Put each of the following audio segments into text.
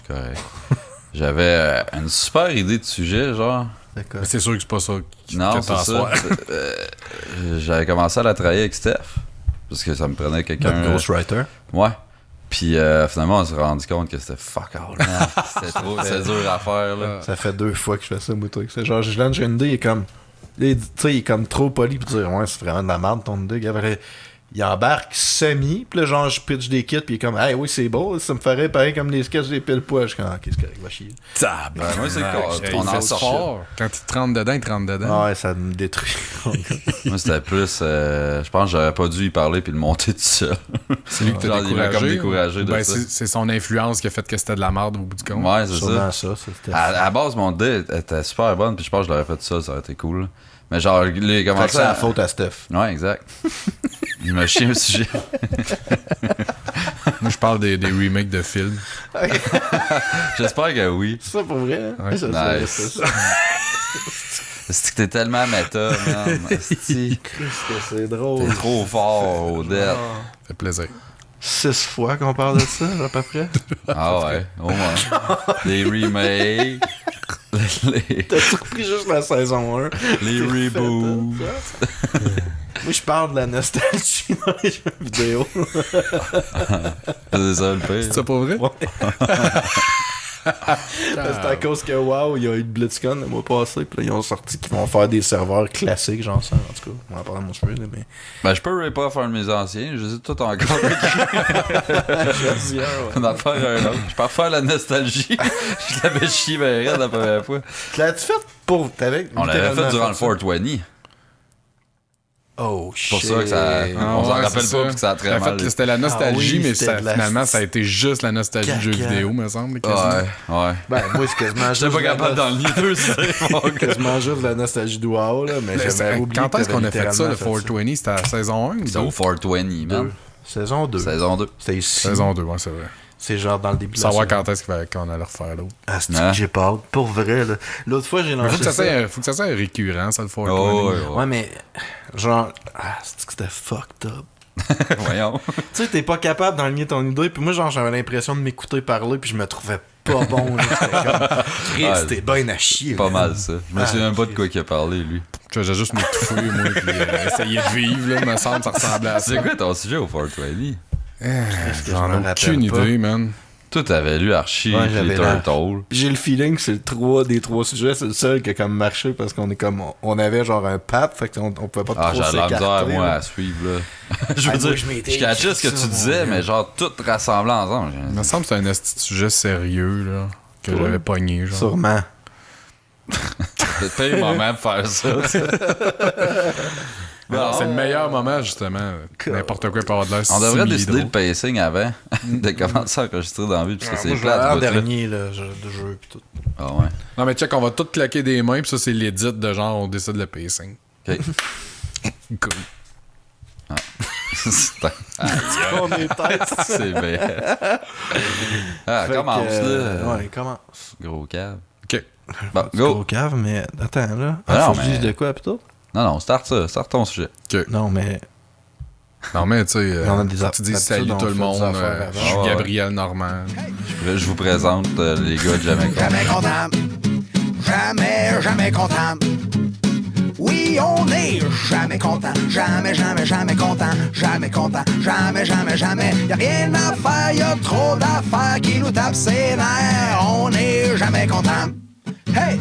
c'est correct. J'avais une super idée de sujet, genre. Mais c'est sûr que c'est pas ça Non, c'est ça. J'avais commencé à la travailler avec Steph. Parce que ça me prenait quelqu'un... Notre ghostwriter. Ouais. Puis finalement, on s'est rendu compte que c'était fuck all, man. C'était dur à faire, là. Ça fait 2 fois que je fais ça, moi, toi. C'est genre, je lance une idée, il est comme... Tu sais, il est comme trop poli pour dire, ouais, c'est vraiment de la merde, ton idée. Il embarque semi, puis là, genre, je pitch des kits, puis il est comme, hey, oui, c'est beau, ça me ferait pareil comme des sketchs des pile-poids. Je suis comme, ok, c'est correct, va chier. Ben, moi, c'est on en sort. Quand il te rentre dedans, il te rentre dedans. Ouais, ça me détruit. Moi, c'était plus. Je pense que j'aurais pas dû y parler puis le monter tout seul. C'est lui qui t'a Il m'a comme découragé. découragé de ça. C'est son influence qui a fait que c'était de la merde au bout du compte. Ouais, c'est Sûrement ça. c'était... À la base, mon idée était super bonne, puis je pense que je l'aurais fait tout seul, ça aurait été cool. Mais genre, les Fait que commencé c'est la faute à Steph. Ouais, exact. Il m'a chié un sujet. Moi, je parle des remakes de films. J'espère que oui. C'est ça pour vrai? Ouais. Ouais, Nice. C'est que t'es tellement méta, man. Esti. c'est drôle. T'es trop fort, Odette. Ça fait plaisir. 6 fois qu'on parle de ça, à peu près. Ah ouais, au moins. Les remakes. T'as-tu repris juste la saison 1? Les reboots. Moi, je parle de la nostalgie dans les jeux vidéo. C'est ça le pire. C'est ça pour vrai? Ouais. C'est à cause que WoW, il y a eu le BlitzCon le mois passé, puis là, ils ont sorti qu'ils vont faire des serveurs classiques, genre ça, en tout cas. On va en parler de mon cheveu, là, mais... Ben, je peux pas faire de mes anciens, je les ai tout encore. On en faire un autre. Je peux refaire la nostalgie. Je l'avais chié ben raide la première fois. L'as-tu fait pour... On l'avait fait durant le 420. Oh, C'est shit. pour ça que ça... on s'en rappelle pas puis que ça a très mal. C'était la nostalgie, oui, mais c'était de la finalement, ça a été juste la nostalgie de jeux caca. vidéo, me semble. Ouais, ouais. Ben, moi, c'est quasiment J'étais pas capable d'en lire deux, c'est quasiment juste de la nostalgie de WoW, là, mais j'avais oublié. Quand est-ce qu'on a fait ça, le littéralement 420? C'était à la saison 1 ou C'est au 420, man. Saison 2. Saison 2. C'était ici. Saison 2, ouais, c'est vrai. C'est genre dans le début de la Savoir saison. quand est-ce qu'on allait refaire l'autre. Ah, c'est Hein? que j'ai peur. Pour vrai, là. L'autre fois, j'ai Mais lancé faut que ça soit récurrent, ça, le 420. Oh, ouais, Ouais, mais genre, c'est que c'était fucked up. Voyons. Tu sais, t'es pas capable d'enligner ton idée, puis moi, genre, j'avais l'impression de m'écouter parler, puis je me trouvais pas bon. Là. C'était comme, Chris, Ouais, c'était bien à chier. Pas man. mal, ça. Je me souviens pas de quoi il a parlé, lui. J'ai juste m'étouffer, moi, puis essayer de vivre, là, me semble, ça ressemblait à ça. C'est quoi ton sujet au 420? Qu'est-ce que J'en je me ai rappelle aucune pas. idée, man. Toi, t'avais lu Archie Ouais, pis j'avais les la- Turtles. J'ai le feeling que c'est le 3 des 3 sujets, c'est le seul qui a comme marché parce qu'on est comme on avait genre un pape, fait qu'on pouvait pas Ah, trop j'avais la s'écarter. misère, moi, là. à suivre, là. Je Ah, veux moi, dire, je m'étais je cachais ce que écrit tu ça, disais, mon mais gars. genre, tout rassemblé ensemble. Il me semble que c'est un esti de sujet sérieux, là, que j'avais pogné, genre. Sûrement. C'est le pire moment de faire ça. Non, c'est le meilleur moment, justement. N'importe quoi peut avoir de l'air On devrait décider simili-drôle. le pacing avant de commencer à enregistrer dans la vie, parce que c'est Moi, je vais plate. aller en ce bout-là. dernier là, de jeu pis tout. Ah ouais. Non, mais check, on va tout claquer des mains, puis ça, c'est l'édit de genre, on décide le pacing. Ok. Cool. On est tête. C'est bien. Ah, Fait commence, que, là. Ouais, commence. Gros cave. OK. Bon, C'est go. au cave, mais attends là. Ah, non, faut que je mais- dise de quoi pis tout? Non, non, start ça. Start ton sujet. Non, mais Non, mais tu sais, On a des faut que tu dis habitudes, salut on tout le fait monde. des affaires Je avant. suis Ouais. Gabriel Normand. Je vous présente les gars de Jamais Con. Jamais content. Jamais, jamais content. Oui, on est jamais content. Jamais, jamais, jamais content. Jamais content. Jamais, jamais, jamais. Y'a rien à faire, y'a trop d'affaires qui nous tapent ses nerfs. On est jamais content. Hey!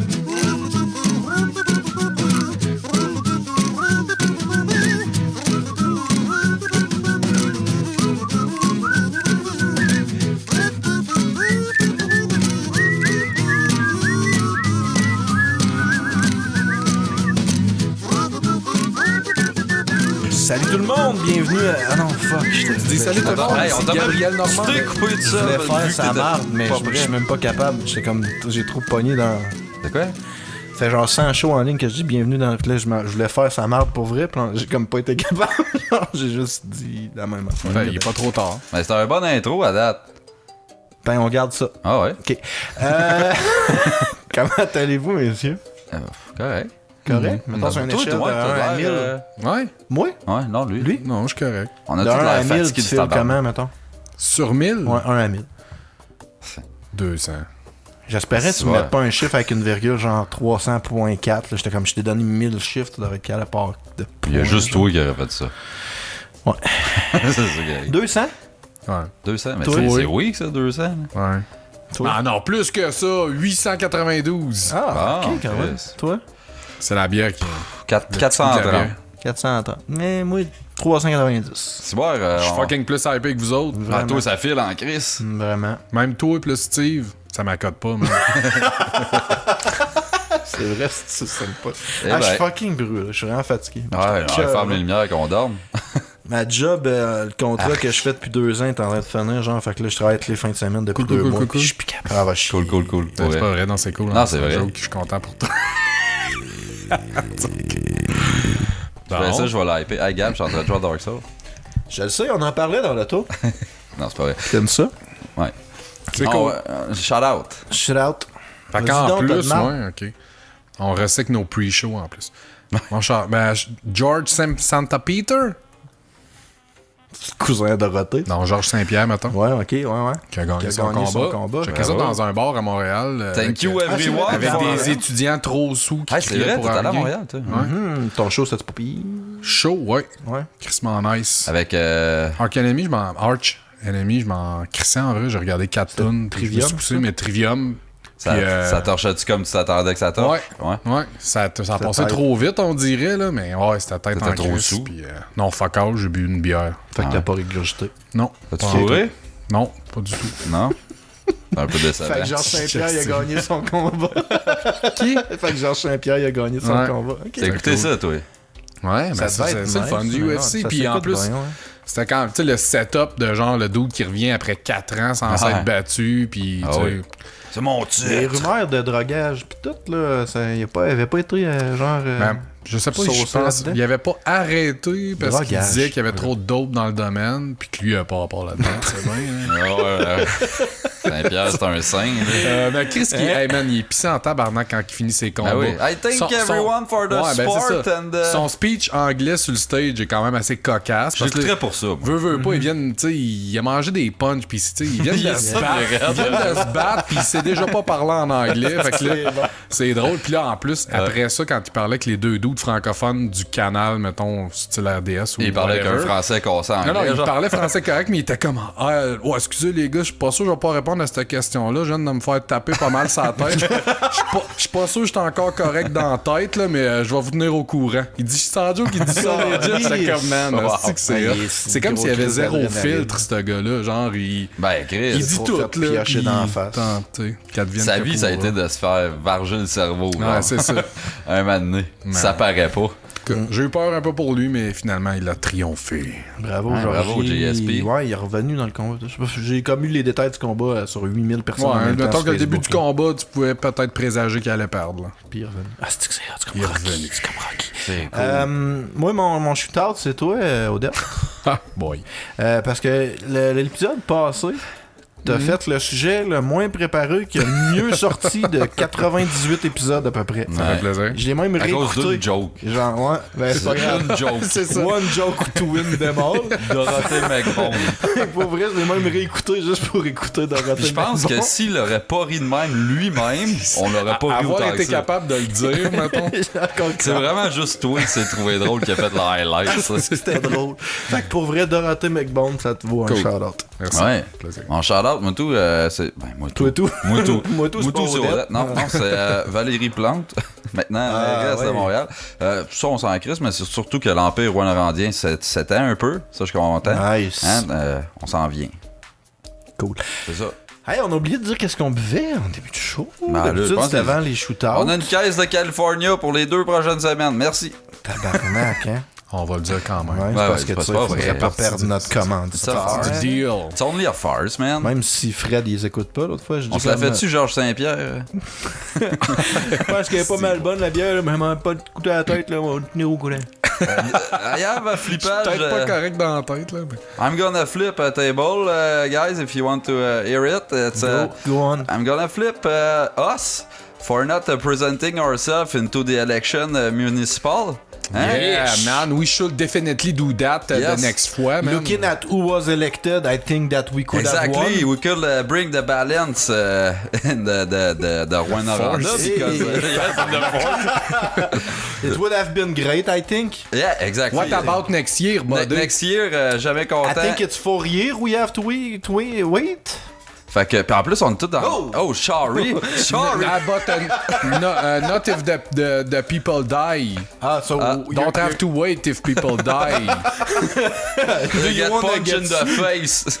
salut tout le monde, bienvenue à... Ah non, fuck, je te Dis salut tout le monde. Hey, on c'est t'a Gabriel même- Normand. Tu t'es coupé de Je ça. voulais vu faire que sa t'étais marde, mais pas je prêt. suis même pas capable. J'étais comme, j'ai trop pogné dans... C'est quoi? C'est genre 100 shows en ligne que je dis bienvenue dans... Puis là, je voulais faire sa marde pour vrai, puis là, j'ai comme pas été capable. Genre, j'ai juste dit la même affaire. Enfin, il est pas trop tard. Mais c'était un bon intro à date. Ben, on garde ça. Ah ouais? OK. Comment allez-vous, messieurs? Correct. Correct? Mettons sur une Toi, échelle de toi, 1 à t'as 1000. l'air, Ouais? Moi? Ouais, non, lui. Lui? Non, je suis correct. On a De tout 1 à l'air 1000, fatigué tu du files tabac. comment, mettons? Sur 1000? Ouais, 1 à 1000. 200. J'espérais que tu Ouais. mettes pas un chiffre avec une virgule, genre 300.4. Là. J'étais comme, je t'ai donné 1000 chiffres, tu devrais être capable de part de Il y a points, juste genre. toi qui aurait fait ça. Ouais. C'est ça qui arrive. 200? Ouais. 200, mais Toi, c'est oui. weak ça, 200. là. Ouais. Toi? Ah non, plus que ça, 892. Ah, ok, quand même. Chris. Toi? C'est la bière qui... 430. 430. Mais moi, 390. C'est bon, Je suis fucking plus hypé que vous autres. Ah, toi, ça file en crise. Vraiment. Même toi plus Steve, ça m'accote pas, man. C'est vrai, c'est pas. Eh Ah, je suis ben. fucking brûlé, je suis vraiment fatigué. Ouais, on ferme les lumières qu'on dorme. Ma job, le contrat que je fais depuis 2 ans est en train de finir, genre, fait que là, je travaille toutes les fins de semaine depuis Cool, 2 cool, mois. cool, puis cool. Je suis plus capable, va chier. Cool. C'est Ouais. pas vrai, non, c'est cool. Non, c'est vrai. un joke, je suis content pour toi. Après ça, je vais l'hyper. Hey Gab, je suis en train de jouer à Dark Souls. Je le sais, on en parlait dans l'auto. Non, c'est pas vrai. T'aimes ça? Ouais. C'est Non, cool. shout out. Shit out. Fait Vas-y qu'en donc, t'as plus, de marre. ouais, ok. On recycle nos pre-shows en plus. Mon cher, George Santa Peter? Cousin de Dorothée. Non, Georges Saint-Pierre, mettons. Ouais, ok, ouais. Qui a gagné, Qui a son, gagné combat. son combat. Checké ça dans un bar à Montréal. Thank you c'est everyone. vrai, Avec à des Montréal. étudiants trop sous qui Hey, c'est criaient vrai, pour t'es allé à rien. Montréal, toi. Ton show, c'était pas pire. Chaud, ouais. Ouais. Crissement nice. Avec. Arch Enemy, je m'en crissais en vrai. J'ai regardé 4 tonnes. Puis je me Trivium, suis poussé, ça? mais Trivium. Ça, Puis, ça torchait-tu comme tu t'attendais que ça torche? Ouais. Ça passait tête. trop vite, on dirait, là. Mais ouais, c'était tête T'étais en trop crisse, sous. puis, non, fuck all, j'ai bu une bière. Fait que t'as pas régurgité. Non. T'as-tu pas fourré? en tout. Non, pas du tout. Non? C'est un peu décevant. Fait que Georges Saint-Pierre, il a gagné son combat. Qui? Fait que Georges Saint-Pierre, il a gagné son Ouais. combat. Ok. T'as écouté ça, toi? Ouais, ben Ça devait être c'est le nice, fun du mais UFC. ouais, ça Puis en s'écoute plus, bien, ouais. c'était quand, tu sais, le setup de genre le dude qui revient après 4 ans sans Ouais. s'être battu. Puis, Ah tu sais, oui. C'est mon Les titre. rumeurs de drogage pis tout, là, ça y avait pas été genre. ben, je sais pas, je saucer pense là-dedans. il avait pas arrêté parce qu'il Drogage. disait qu'il y avait trop de dope dans le domaine. Puis que lui, il a pas rapport là-dedans. C'est bien, hein. Ah ouais. Saint-Pierre, c'est un saint. là. Ben Chris, hey man, il est pissé en tabarnak quand il finit ses combats. Ah oui. I thank everyone for the Ouais, ben, sport c'est ça. and Son speech anglais sur le stage est quand même assez cocasse. parce que J'écouterais pour ça. moi. veut pas, ils viennent, tu sais, il a mangé des punch, puis tu sais, ils viennent Il de est se ça, battre. le Ils viennent de se battre, puis il sait déjà pas parler en anglais. Fait que là, c'est drôle. Puis là, en plus, après ça, quand il parlait avec les deux dudes francophones du canal, mettons, style RDS ou Il parlait whatever. qu'un français cassé en Non, non, anglais. il genre. parlait français correct, mais il était comme ouais, excusez les gars, je suis pas sûr, je vais pas répondre à cette question-là. Je viens de me faire taper pas mal sa tête. Je suis pas sûr que je suis encore correct dans la tête, là, mais je vais vous tenir au courant. Il dit, sans joke, il dit ça, legit. C'est comme, man, Wow. c'est que c'est Ah, hot. il est C'est comme gros s'il y avait crise zéro d'adrénaline. filtre, ce gars-là. Genre, il Ben, Chris. dit trop tout, fait là. piocher puis dans la face. tant, tu sais, qu'elle devienne Sa que vie, ça a pour, été de se faire varger le cerveau. Ouais, genre. c'est ça. Un moment donné. Ça paraît pas. J'ai eu peur un peu pour lui, mais finalement, il a triomphé. Bravo, Ouais, Georges. bravo, JSP. Ouais, il est revenu dans le combat. Je sais pas, j'ai comme eu les détails du combat sur 8000 personnes. en Ouais, même temps mettons sur que le début Facebook, du combat, tu pouvais peut-être présager qu'il allait perdre. Là. Puis il est revenu. Ah, c'est que c'est hot, c'est Il est comme Rocky. revenu. C'est comme Rocky. C'est cool. Moi, mon shootout, c'est toi, Odette. Ah, boy. Parce que l'épisode passé, t'as fait le sujet le moins préparé qui a mieux sorti de 98 épisodes à peu près. Ça fait plaisir. Je l'ai même À cause réécouté. d'une joke. Genre, ouais, ben c'est pas grave. Une joke. C'est ça. One joke to win them all. Dorothée McBone. Pour vrai, je l'ai même réécouté juste pour écouter Dorothée. Je pense que McBone. s'il aurait pas ri de même lui-même, on l'aurait pas ri Avoir autant été que ça. capable de le dire, mettons. C'est vraiment juste toi qui s'est trouvé drôle qui a fait le highlight. ça. C'était drôle. Fait que pour vrai, Dorothée McBone, ça te vaut un Cool. shout-out. Merci. Ouais. Plaisir. Mon shout-out, moi tout, c'est. Ben, moi Toi tout. Moi tout. Moi tout, c'est pas c'est Odette. Odette. Non, c'est Valérie Plante. Maintenant, Ah, elle reste à ouais. Montréal. Ça, on s'en crisse, mais c'est surtout que l'Empire Rwandien s'éteint un peu. Ça, je suis content. Nice. Hein, on s'en vient. Cool. C'est ça. Hey, on a oublié de dire qu'est-ce qu'on buvait en début de show. Ben, là, je D'habitude, pense c'était que- avant les shootouts. On a une caisse de California pour les 2 prochaines semaines. Merci. Tabarnak, hein? On va le dire quand même. Ouais, c'est Ouais, parce c'est que pas- tu sais, c'est pas il faudrait vrai. pas perdre notre commande. C'est ça. C'est du deal. It's only a farce, man. Même si Fred, ils écoutent pas l'autre fois, je dis On se la comme, fait-tu, Georges Saint-Pierre? Je pense qu'elle est pas mal bonne la bière, mais elle m'a pas coûté à la tête, là, on va tenir au courant. I have a flippage. Peut-être pas correct dans la tête, là. Mais... I'm gonna flip a table, guys, if you want to hear it. It's, Go on. I'm gonna flip us For not presenting ourselves into the election municipal. Hein? Yeah, man, we should definitely do that Yes. the next fois, man. Looking at who was elected, I think that we could have Exactly, won. we could bring the balance in the Rwanda force. because yes, in the force. It would have been great, I think. Yeah, exactly. What about next year, buddy? Next year, jamais content. I think it's 4 years we have to wait. Fait que, puis en plus, on est tous dans. Oh, sorry. Sorry. Ah, but not if the people die. So Don't have to wait if people die. You get wanna punched in the face.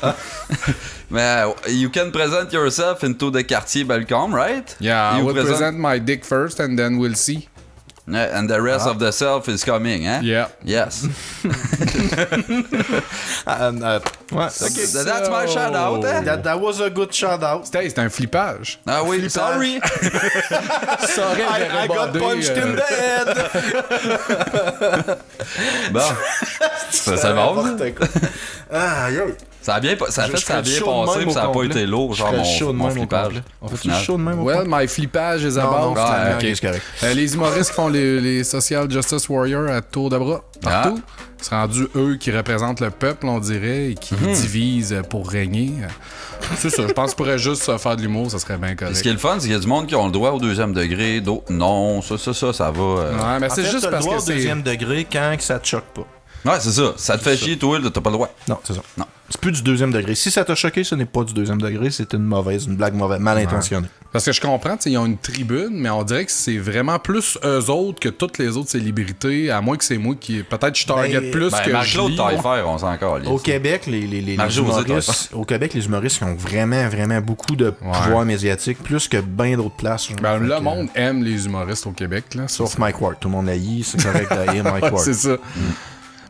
Mais you can present yourself into the quartier Belcom, right? Yeah, I You will present my dick first and then we'll see. Yeah, and the rest of the self is coming, hein? Yeah. Yes. That's my shout out, hein? That was a good shout out. C'est un flippage. Ah oui, sorry. Sorry, I got punched in the head. Bon. Ça va, ça? Aïe, aïe. Ça a bien, ça a fait, ça a bien chaud de passé, même puis ça a au pas complet. été lourd, genre mon flippage. On Au fait-tu final. chaud de même au Well, complet? my flippage is Non, about. finalement, ok. c'est correct. Les humoristes qui font les Social Justice Warriors à tour de bras, partout. C'est rendu eux qui représentent le peuple, on dirait, et qui divisent pour régner. C'est ça, je pense qu'ils pourraient juste faire de l'humour, ça serait bien Puis ce correct. qui est le fun, c'est qu'il y a du monde qui ont le droit au deuxième degré, d'autres non, ça va. Ouais, mais En c'est fait, juste t'as le parce droit que au c'est. deuxième degré quand que ça te choque pas. Ouais, c'est ça. Ça te fait chier, toi, t'as pas le droit. Non, c'est ça. Non. C'est plus du deuxième degré. Si ça t'a choqué, ce n'est pas du deuxième degré, c'est une blague mauvaise, mal intentionnée. Parce que je comprends, ils ont une tribune, mais on dirait que c'est vraiment plus eux autres que toutes les autres célébrités, à moins que c'est moi qui. Peut-être je target Ben, plus que Marc-Claude je lis. Taillefer, on s'en calisse. Au Québec, les Marjo, humoristes, au Québec, les humoristes ont vraiment, vraiment beaucoup de pouvoir médiatique, plus que bien d'autres places. Genre. Ben, Fait le que- monde aime les humoristes au Québec, là. Sauf Mike Ward. Tout le monde haït, c'est correct d'haïr Mike Ward. C'est ça.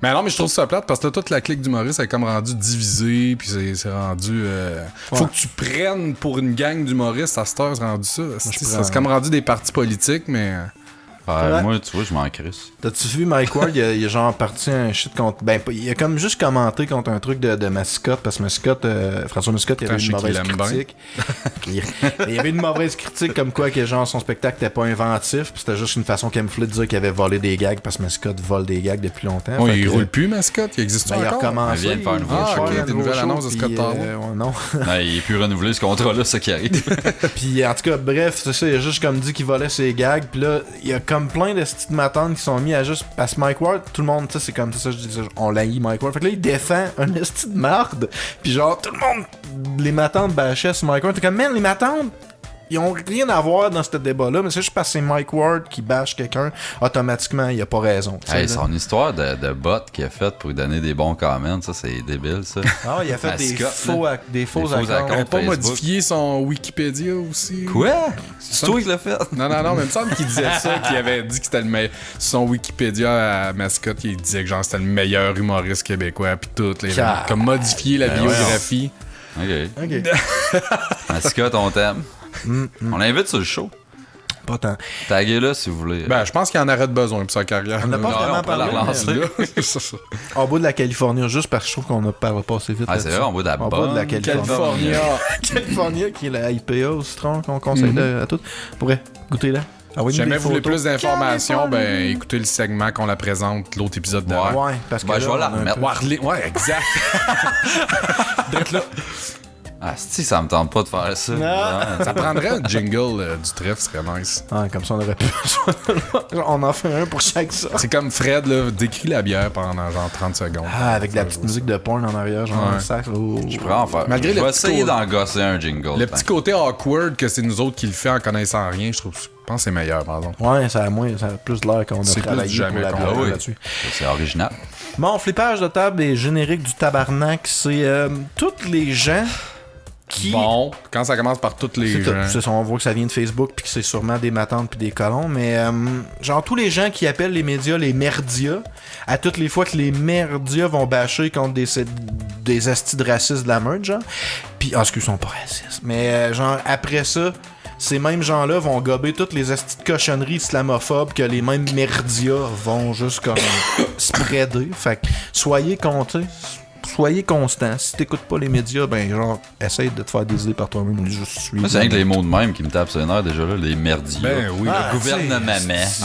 Mais non, mais je trouve ça plate parce que toute la clique d'humoristes est comme rendue divisée, puis c'est rendu. Faut que tu prennes pour une gang d'humoristes à cette heure, c'est rendu ça. C'est comme rendu des partis politiques, mais. Ouais, moi, tu vois, je m'en crisse. T'as-tu vu Mike Ward, il a genre parti un shit contre... Ben, il a comme juste commenté contre un truc de Mascotte, parce que Mascotte, François Mascotte, il y avait une mauvaise critique. Il y avait une mauvaise critique comme quoi que genre son spectacle était pas inventif, puis c'était juste une façon camouflée de dire qu'il avait volé des gags, parce que Mascotte vole des gags depuis longtemps. Oh, Fait il que, roule plus, Mascotte? Il existe Ben, il a encore? recommencé. Il vient de faire un nouveau show. il a Ah, ok, des nouvelles show, annonces de Scott puis, Towers. ouais, non. Ouais, il est plus renouvelé ce contrat-là, ça qui arrive. Puis en tout cas, bref, c'est ça, il a juste comme dit qu'il volait ses gags, puis là, il y a comme plein de petites matantes qui sont mis à juste... Parce que Mike Ward, tout le monde, tu sais, c'est comme ça, je dis ça, on l'haït Mike Ward. Fait que là, il défend un esti de marde, puis genre, tout le monde, les matantes bâchaient sur Mike Ward. T'es comme, man, les matantes, ils ont rien à voir dans ce débat-là, mais c'est juste parce que c'est Mike Ward qui bâche quelqu'un, automatiquement, il a pas raison. tu sais, Hey, là. son histoire de bot qu'il a faite pour lui donner des bons comments, ça, c'est débile, ça. Ah, il a fait des Mascotte, faux, là. des faux faux accounts. accounts. Il a pas Facebook. modifié son Wikipédia aussi? Quoi? C'est toi qui l'as fait? Non, mais il me semble qu'il disait ça, qu'il avait dit que c'était le meilleur. Son Wikipédia à Mascotte, il disait que genre c'était le meilleur humoriste québécois, puis tout. Comme modifier la biographie. OK. Ok. Mascotte, on t'aime. On l'invite sur le show. Pas tant. Taguez-le si vous voulez. Ben, je pense qu'il en aurait besoin pour sa carrière. On n'a pas Non, vraiment on peut la parlé. relancer. mais- C'est ça. En bas de la Californie, juste parce que je trouve qu'on ne parle pas assez vite. Ah, c'est là-dessus. vrai, on boit de la En bas de la bonne Californie. California, qui est la IPA au citron qu'on conseille à toutes. Pourrait goûter là. Ah oui, Si jamais des vous voulez photos. plus d'informations, ben écoutez le segment qu'on la présente, l'autre épisode d'avant. Ouais, parce que Ben, là, je vais la on a un remettre. peu- Ouais, exact. D'être là. Ah, si, ça me tente pas de faire ça. Ah. Ça prendrait un jingle du trèfle, ce serait nice. Ah, comme ça, on aurait pu. On en fait un pour chaque ça. C'est comme Fred, là, décrit la bière pendant genre 30 secondes. Ah, avec de la petite musique de porn en arrière, genre Ouais. un sac. Oh. Je pourrais en faire. Malgré je le vais petit essayer côté- d'en gosser un jingle. Le petit côté awkward que c'est nous autres qui le fait en connaissant rien, je pense que c'est meilleur, par exemple. Ouais, ça a plus l'air qu'on a C'est plus travaillé du jamais pour la qu'on- bière Ah oui. là-dessus. C'est original. Mon flippage de table et générique du tabarnak, c'est toutes les gens qui... Bon, quand ça commence par toutes les C'est tout. gens. C'est ça, on voit que ça vient de Facebook puis que c'est sûrement des matantes puis des colons, mais genre tous les gens qui appellent les médias les merdias, à toutes les fois que les merdias vont bâcher contre des astis de racistes de la meute, genre. Puis, excuse, ils sont pas racistes, mais genre après ça, ces mêmes gens-là vont gober toutes les astis de cochonneries islamophobes que les mêmes merdias vont juste comme spreader. Fait que soyez soyez constant. Si t'écoutes pas les médias, ben genre, essaye de te faire des idées par toi-même ou juste suivre. Moi, c'est rien que les mots de même qui me tapent sur les nerfs déjà là, les merdiers. Ben oui. Ah, le gouvernement.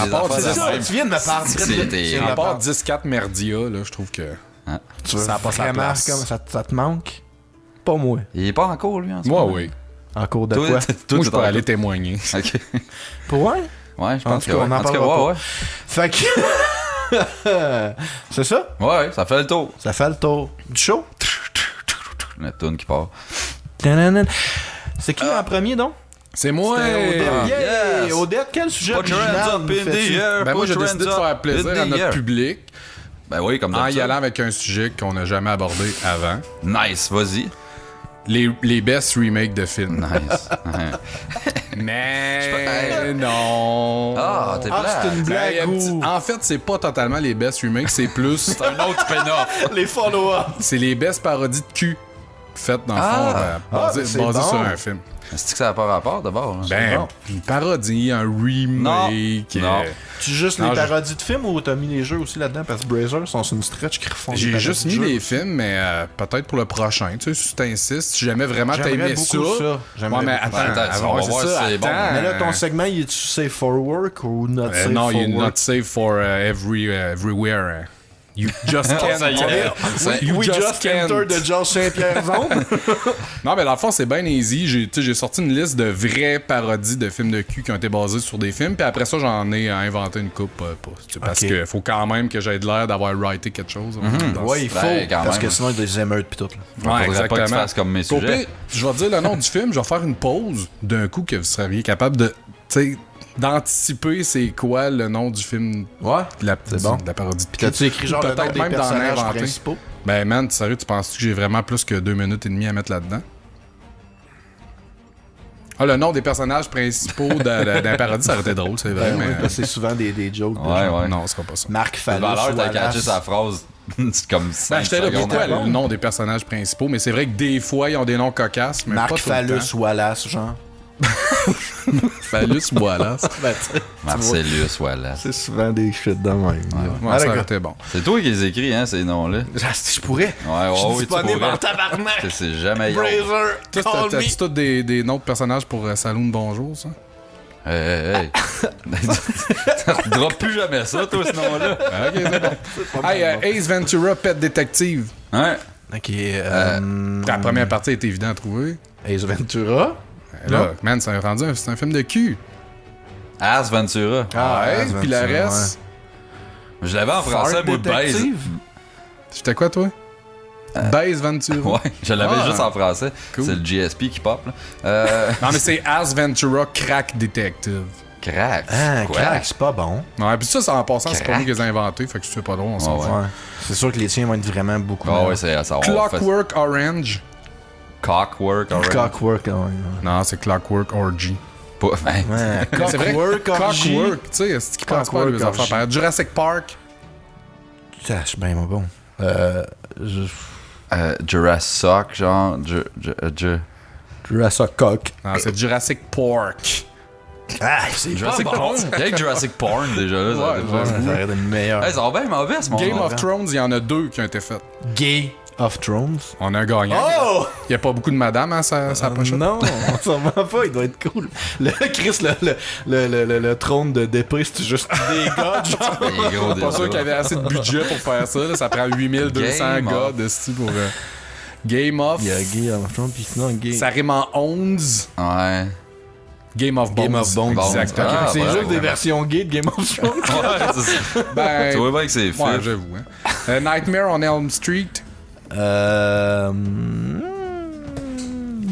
À part C'est ça, même. tu viens de me parler. C'était- À part 10-4 merdia, là, je trouve que Tu veux ça a pas sa vraiment place. comme ça te manque? Pas moi. Il est pas en cours, lui, en ce Moi, moment. oui. En cours de Toi, quoi? toi, Moi, je t'es peux en aller cours. témoigner. Ok. Pour ouais? Ouais, je En pense tout que cas, ouais. on en En tout cas, parlera ouais, ouais. Fait que... c'est ça? Ouais, ça fait le tour. Ça fait le tour du show. La toune qui part. Tananan. C'est qui en premier, donc? C'est moi! C'était Odette. Ah, Yeah! yes. Odette, quel sujet Put your hands original up nous in the fais-tu? air. Ben moi, put j'ai your décidé de hands faire up plaisir in à the notre air. public Ben oui, comme en y d'habitude. allant avec un sujet qu'on n'a jamais abordé avant. Nice, vas-y. Les best remakes de films. Nice. Mais non! Ah, t'es Ah, c'est une plat. Ben, il y a un blague petit- ou... En fait, c'est pas totalement les best remakes, c'est plus... C'est un autre spin-off. Les follow-up. c'est les best parodies de cul faites dans le Ah. fond, Ah, c'est basées bon. sur un film. C'est que ça n'a pas rapport d'abord. Là? Ben, bon. une parodie, un remake. Non. Tu juste Non, les je- parodies de films ou t'as mis les jeux aussi là-dedans? Parce que Brazers sont sur une stretch qui refont des J'ai parodies juste de mis jeux. les films, mais peut-être pour le prochain. Tu sais, si t'insistes, si jamais vraiment t'as J'aimerais aimé ça. beaucoup ça. J'aimerais Ouais, mais beaucoup. attends, Ben, attends, avant, on va c'est voir ça, si c'est bon. attends. Mais là, ton segment, il est-tu safe for work ou not safe Non, for il est work? not safe for everywhere. You just can't. Ça y est. You We just can't. entered the Georges Saint-Pierre zone. Non, mais dans le fond, c'est bien easy. J'ai sorti une liste de vraies parodies de films de cul qui ont été basés sur des films. Puis après ça, j'en ai inventé une coupe. Parce Ok. que faut quand même que j'aie de l'air d'avoir writé quelque chose. Ouais, il faut. Ben, quand Parce même. que sinon, il y a des émeutes pis tout. Là. Ouais, Faudrait pas que tu fasses comme mes Au sujets. pire, je vais te dire le nom du film, je vais faire une pause d'un coup que vous seriez capable de, tu sais, d'anticiper c'est quoi le nom du film, Ouais. de la, C'est bon. de la parodie de Pis cul. t'as-tu écrit genre le nom Peut-être des même d'en personnages inventer. principaux? Ben man, sérieux, tu penses que j'ai vraiment plus que 2 minutes et demie à mettre là-dedans? Ah, le nom des personnages principaux d'un parodie, ça aurait été drôle, c'est vrai, Ben oui, mais... parce que c'est souvent des jokes. de Ouais, genre ouais. Non, ce sera pas ça. Marc Tout Fallus, à l'heure, t'as Wallace. catché sa phrase. C'est comme ça. Ben, j'étais là, pourquoi le nom des personnages principaux? Mais c'est vrai que des fois, ils ont des noms cocasses, mais Marc pas tout le Fallus, temps. Wallace, genre. Phallus, voilà. Ben, tu sais, Marcellus, voilà. c'est souvent des shit de même. Ouais, Ah, ça aurait d'accord. été bon. C'est toi qui les écris, hein, ces noms-là. Je pourrais. Ouais, Je suis ouais, oui, tu disponible pourrais. en tabarnak. C'est jamais yo. Brazer, Toi, call t'as-tu me. tous des noms de personnages pour Saloon Bonjour, ça? Hey. Tu droppes plus jamais ça, toi, ce nom-là. Ah, ok, c'est bon. Hey, Ace Ventura, Pet Detective. Ouais. Ok, La première partie est évidente à trouver. Ace Ventura. Là, man, c'est un film de cul. As Ventura. Ouais, Ace puis le Ventura, reste... Je l'avais en français, Fart moi, Baze. Detective? C'était quoi, toi? Base Ventura. Ouais, je l'avais Ah. juste en français. Cool. C'est le GSP qui pop, là. Non, mais c'est As Ventura, Crack Detective. Crack. Ah, Quoi? crack, c'est pas bon. Ouais, puis ça en passant, c'est pas Crack. moi qui les ai inventés, fait que c'est pas drôle, on s'en Ouais, fout. Ouais. C'est sûr que les tiens vont être vraiment beaucoup Ah meilleurs. ouais, c'est ça. on va faire- Clockwork Orange. Cockwork, alright. Cockwork, ouais. Non, c'est Clockwork Orgy. Pas- ben, Ouais, Mais c'est vrai, Cockwork, Orgy. Cockwork, tu sais, c'est qui pense pas à Cockwork, les affaires Orgy. pareilles. Jurassic Park. Putain, je suis bien bon. Jurassic, genre. Jurassic Cock. Non, c'est Jurassic Pork. Ah, c'est Jurassic pas bon. Porn. Il y a que Jurassic Porn déjà là. Ouais, Ouais, ça aurait été le meilleur. Hey, ça va bien mauvais ce monde. Game of Thrones, il y en a 2 qui ont été faits. Gay of Thrones. On a un gagnant. Oh! Il n'y a pas beaucoup de madame à sa pochette. Non, sûrement pas, il doit être cool. Le Chris, le trône de d'épée, c'est juste des gars, genre. Les gros Pas sûr déjà. qu'il y avait assez de budget pour faire ça. Là. Ça prend 8200 Game gars of. dessus pour... Game of... Il y a Gay of Thrones, puis sinon Gay. Ça rime en 11. Ouais. Game of Bones. Game of Bones. Exactement. Ah, c'est ouais, juste ouais. des versions gay de Game of Thrones. Ouais, c'est ça. Ben, Tu vois bien que c'est ouais, fait. j'avoue. Hein. Nightmare on Elm Street.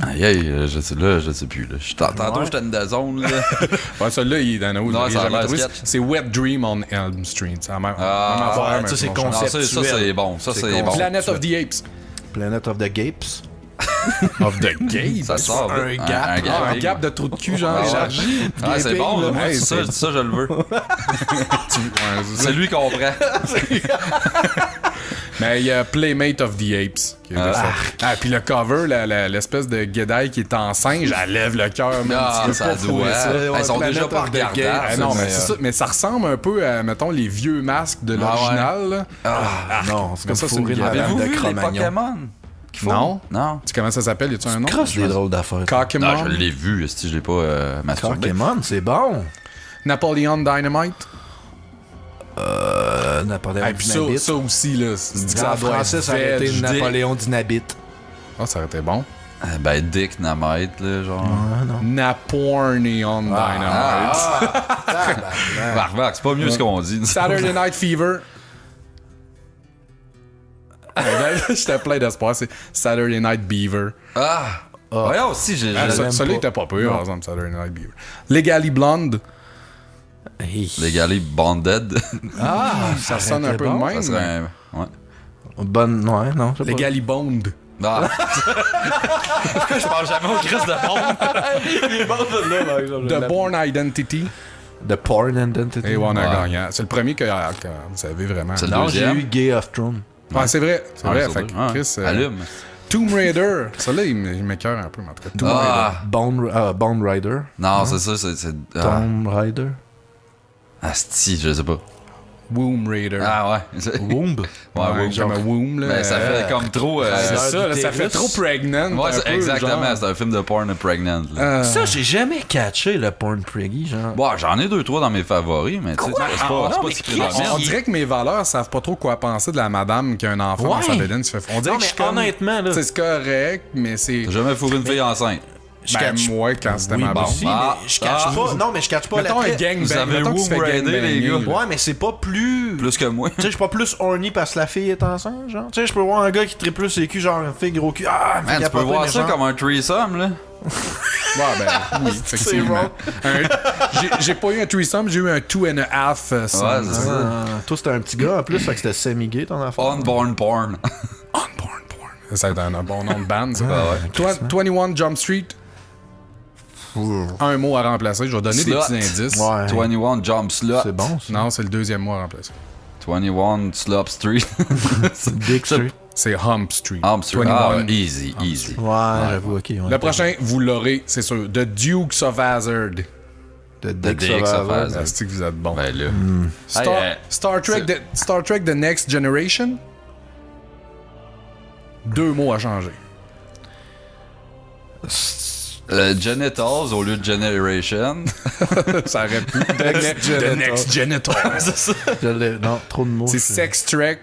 Aïe, aïe, je sais plus. Là. Tantôt, Ouais. j'étais dans une zone, là. Ouais, celui-là, il est dans nos... Non, il est ça a jamais l'air trouvé. sketch. C'est Wet Dream on Elm Street. C'est la même, Ah, même affaire, ouais, mais ça, c'est bon genre. Non, ça, conceptuel. c'est bon. Ça, C'est c'est bon. Planet of the Apes. Planet of the Gapes. Of the Gapes. Ça sort. Un vite. gap. Un Ah, un gap. gap de trou de cul, genre Ah, ouais. élargi. Ah, c'est bon. Gaping, Moi, là. ça, Hey, ça, je le veux. Ouais, c'est ça. C'est lui qu'on prend. Mais il y a Playmate of the Apes. Qui a été fait. Ah, puis le cover, l'espèce de Gedai qui est en singe, elle lève le cœur. man. Ah, Tu veux ça pas doit. fourrer ça. Ils sont Planet déjà of pas the regardables. Gates. Ah non, mais mais, c'est ça. Mais ça ressemble un peu à, mettons, les vieux masques de l'original. là. Non, c'est Mais comme ça, c'est une fourrer une gueule. madame Avez-vous de vu les Cro-Magnon. Pokémon? qu'ils font? Non. Non. Tu sais comment ça s'appelle? Y a-tu un nom? Crosse des drôles d'affaires. Cockemon. Non, je l'ai vu, si je l'ai pas masturbé. Pokémon, c'est bon. Napoleon Dynamite. Napoléon Hey, puis Dynamite. ça aussi, là. c'est- En français, ça aurait été Napoléon Dynamite. Ah, ça aurait été bon. Ben, Dick Namite, là, genre. Ah non. Naporneon Dynamite. Marc, c'est pas mieux ce qu'on dit. Saturday Night Fever. J'étais plein d'espoir. C'est Saturday Night Beaver. Ah! Voyons aussi, j'ai. Ah, l'aime celui pas. était pas peu, par exemple, Saturday Night Beaver. Legally Blonde. Les galets Bonded. Ça sonne un peu bon, de Ça même. serait un. Ouais. Bonne. Ouais, non, je sais pas. Legally Boned. Ah. Je pense jamais au Christ de Bond. The Born Identity. The Porn Identity. Et on a Ouais. gagné. C'est le premier que vous savez vraiment. C'est le Non, j'ai deuxième. eu Gay of Thrones. Ouais, c'est vrai. C'est vrai. Fait que Chris, Allume. Tomb Raider. Ça là, il m'écoeure un peu, mais en tout cas. Tomb Raider. Bone Rider. Non, c'est ça, c'est. Tomb Raider. Asti, je sais pas. Womb Raider. Ah ouais. Womb. Ouais, Comme un womb, là. Mais ça fait comme trop. C'est ça, là, ça d'utérus. fait trop pregnant. Ouais, un c'est peu, exactement. genre. C'est un film de porn pregnant. Là. Ça, j'ai jamais catché le porn priggy, genre. Bon, j'en ai 2-3 dans mes favoris, mais tu sais, c'est pas si prédominant. On dirait que mes valeurs savent pas trop quoi penser de la madame qui a un enfant dans sa Ouais. bédaine. On dirait Non, que je suis mais comme- honnêtement, là. C'est correct, mais c'est. T'as jamais fourré une fille enceinte? Je Ben, catch moi, quand c'était Oui, ma blonde. aussi, Ah. mais je catch pas. Non, mais je catch pas Mettons un l'attrait. gangbang. Vous avez Mettons que tu fais Womb Raider, gangbanger, les gars. là. Ouais, mais c'est pas plus. Plus que moi. Tu sais, je suis pas plus horny parce que la fille est enceinte, genre. Tu sais, je peux voir un gars qui tripe plus ses culs, genre une fille gros cul. Ah, une fille Man, tu peux capoter, voir mais ça genre- comme un threesome, là. Ouais, ben, oui, effectivement. J'ai pas eu un threesome, j'ai eu un 2.5 sons. Ouais, c'est ça. Toi, c'était un petit gars en plus, fait que c'était semi-gay ton affaire. Unborn porn. Unborn porn. Ça, c'est un bon nom de band, ça. Ah ouais. 21 Jump Street. Un mot à remplacer. Je vais donner des Slut. petits indices. Ouais. 21 Jump Slut. C'est bon, ça. Non, c'est le deuxième mot à remplacer. 21 Slop Street. Dick Street. C'est Hump Street. Hump Street. 21. Ah, easy, easy. Ouais, j'avoue, ok. Ouais. Le prochain, vous l'aurez, c'est sûr. The Dukes of Hazzard. The Dick Dicks of of Hazzard. Hazzard. C'est que vous êtes bon. Ben là. Star Trek The Next Generation. 2 mots à changer. Genitals au lieu de Generation. Ça aurait pu. The Next Genital. Je l'ai- Non, trop de mots. C'est je- Sex Trek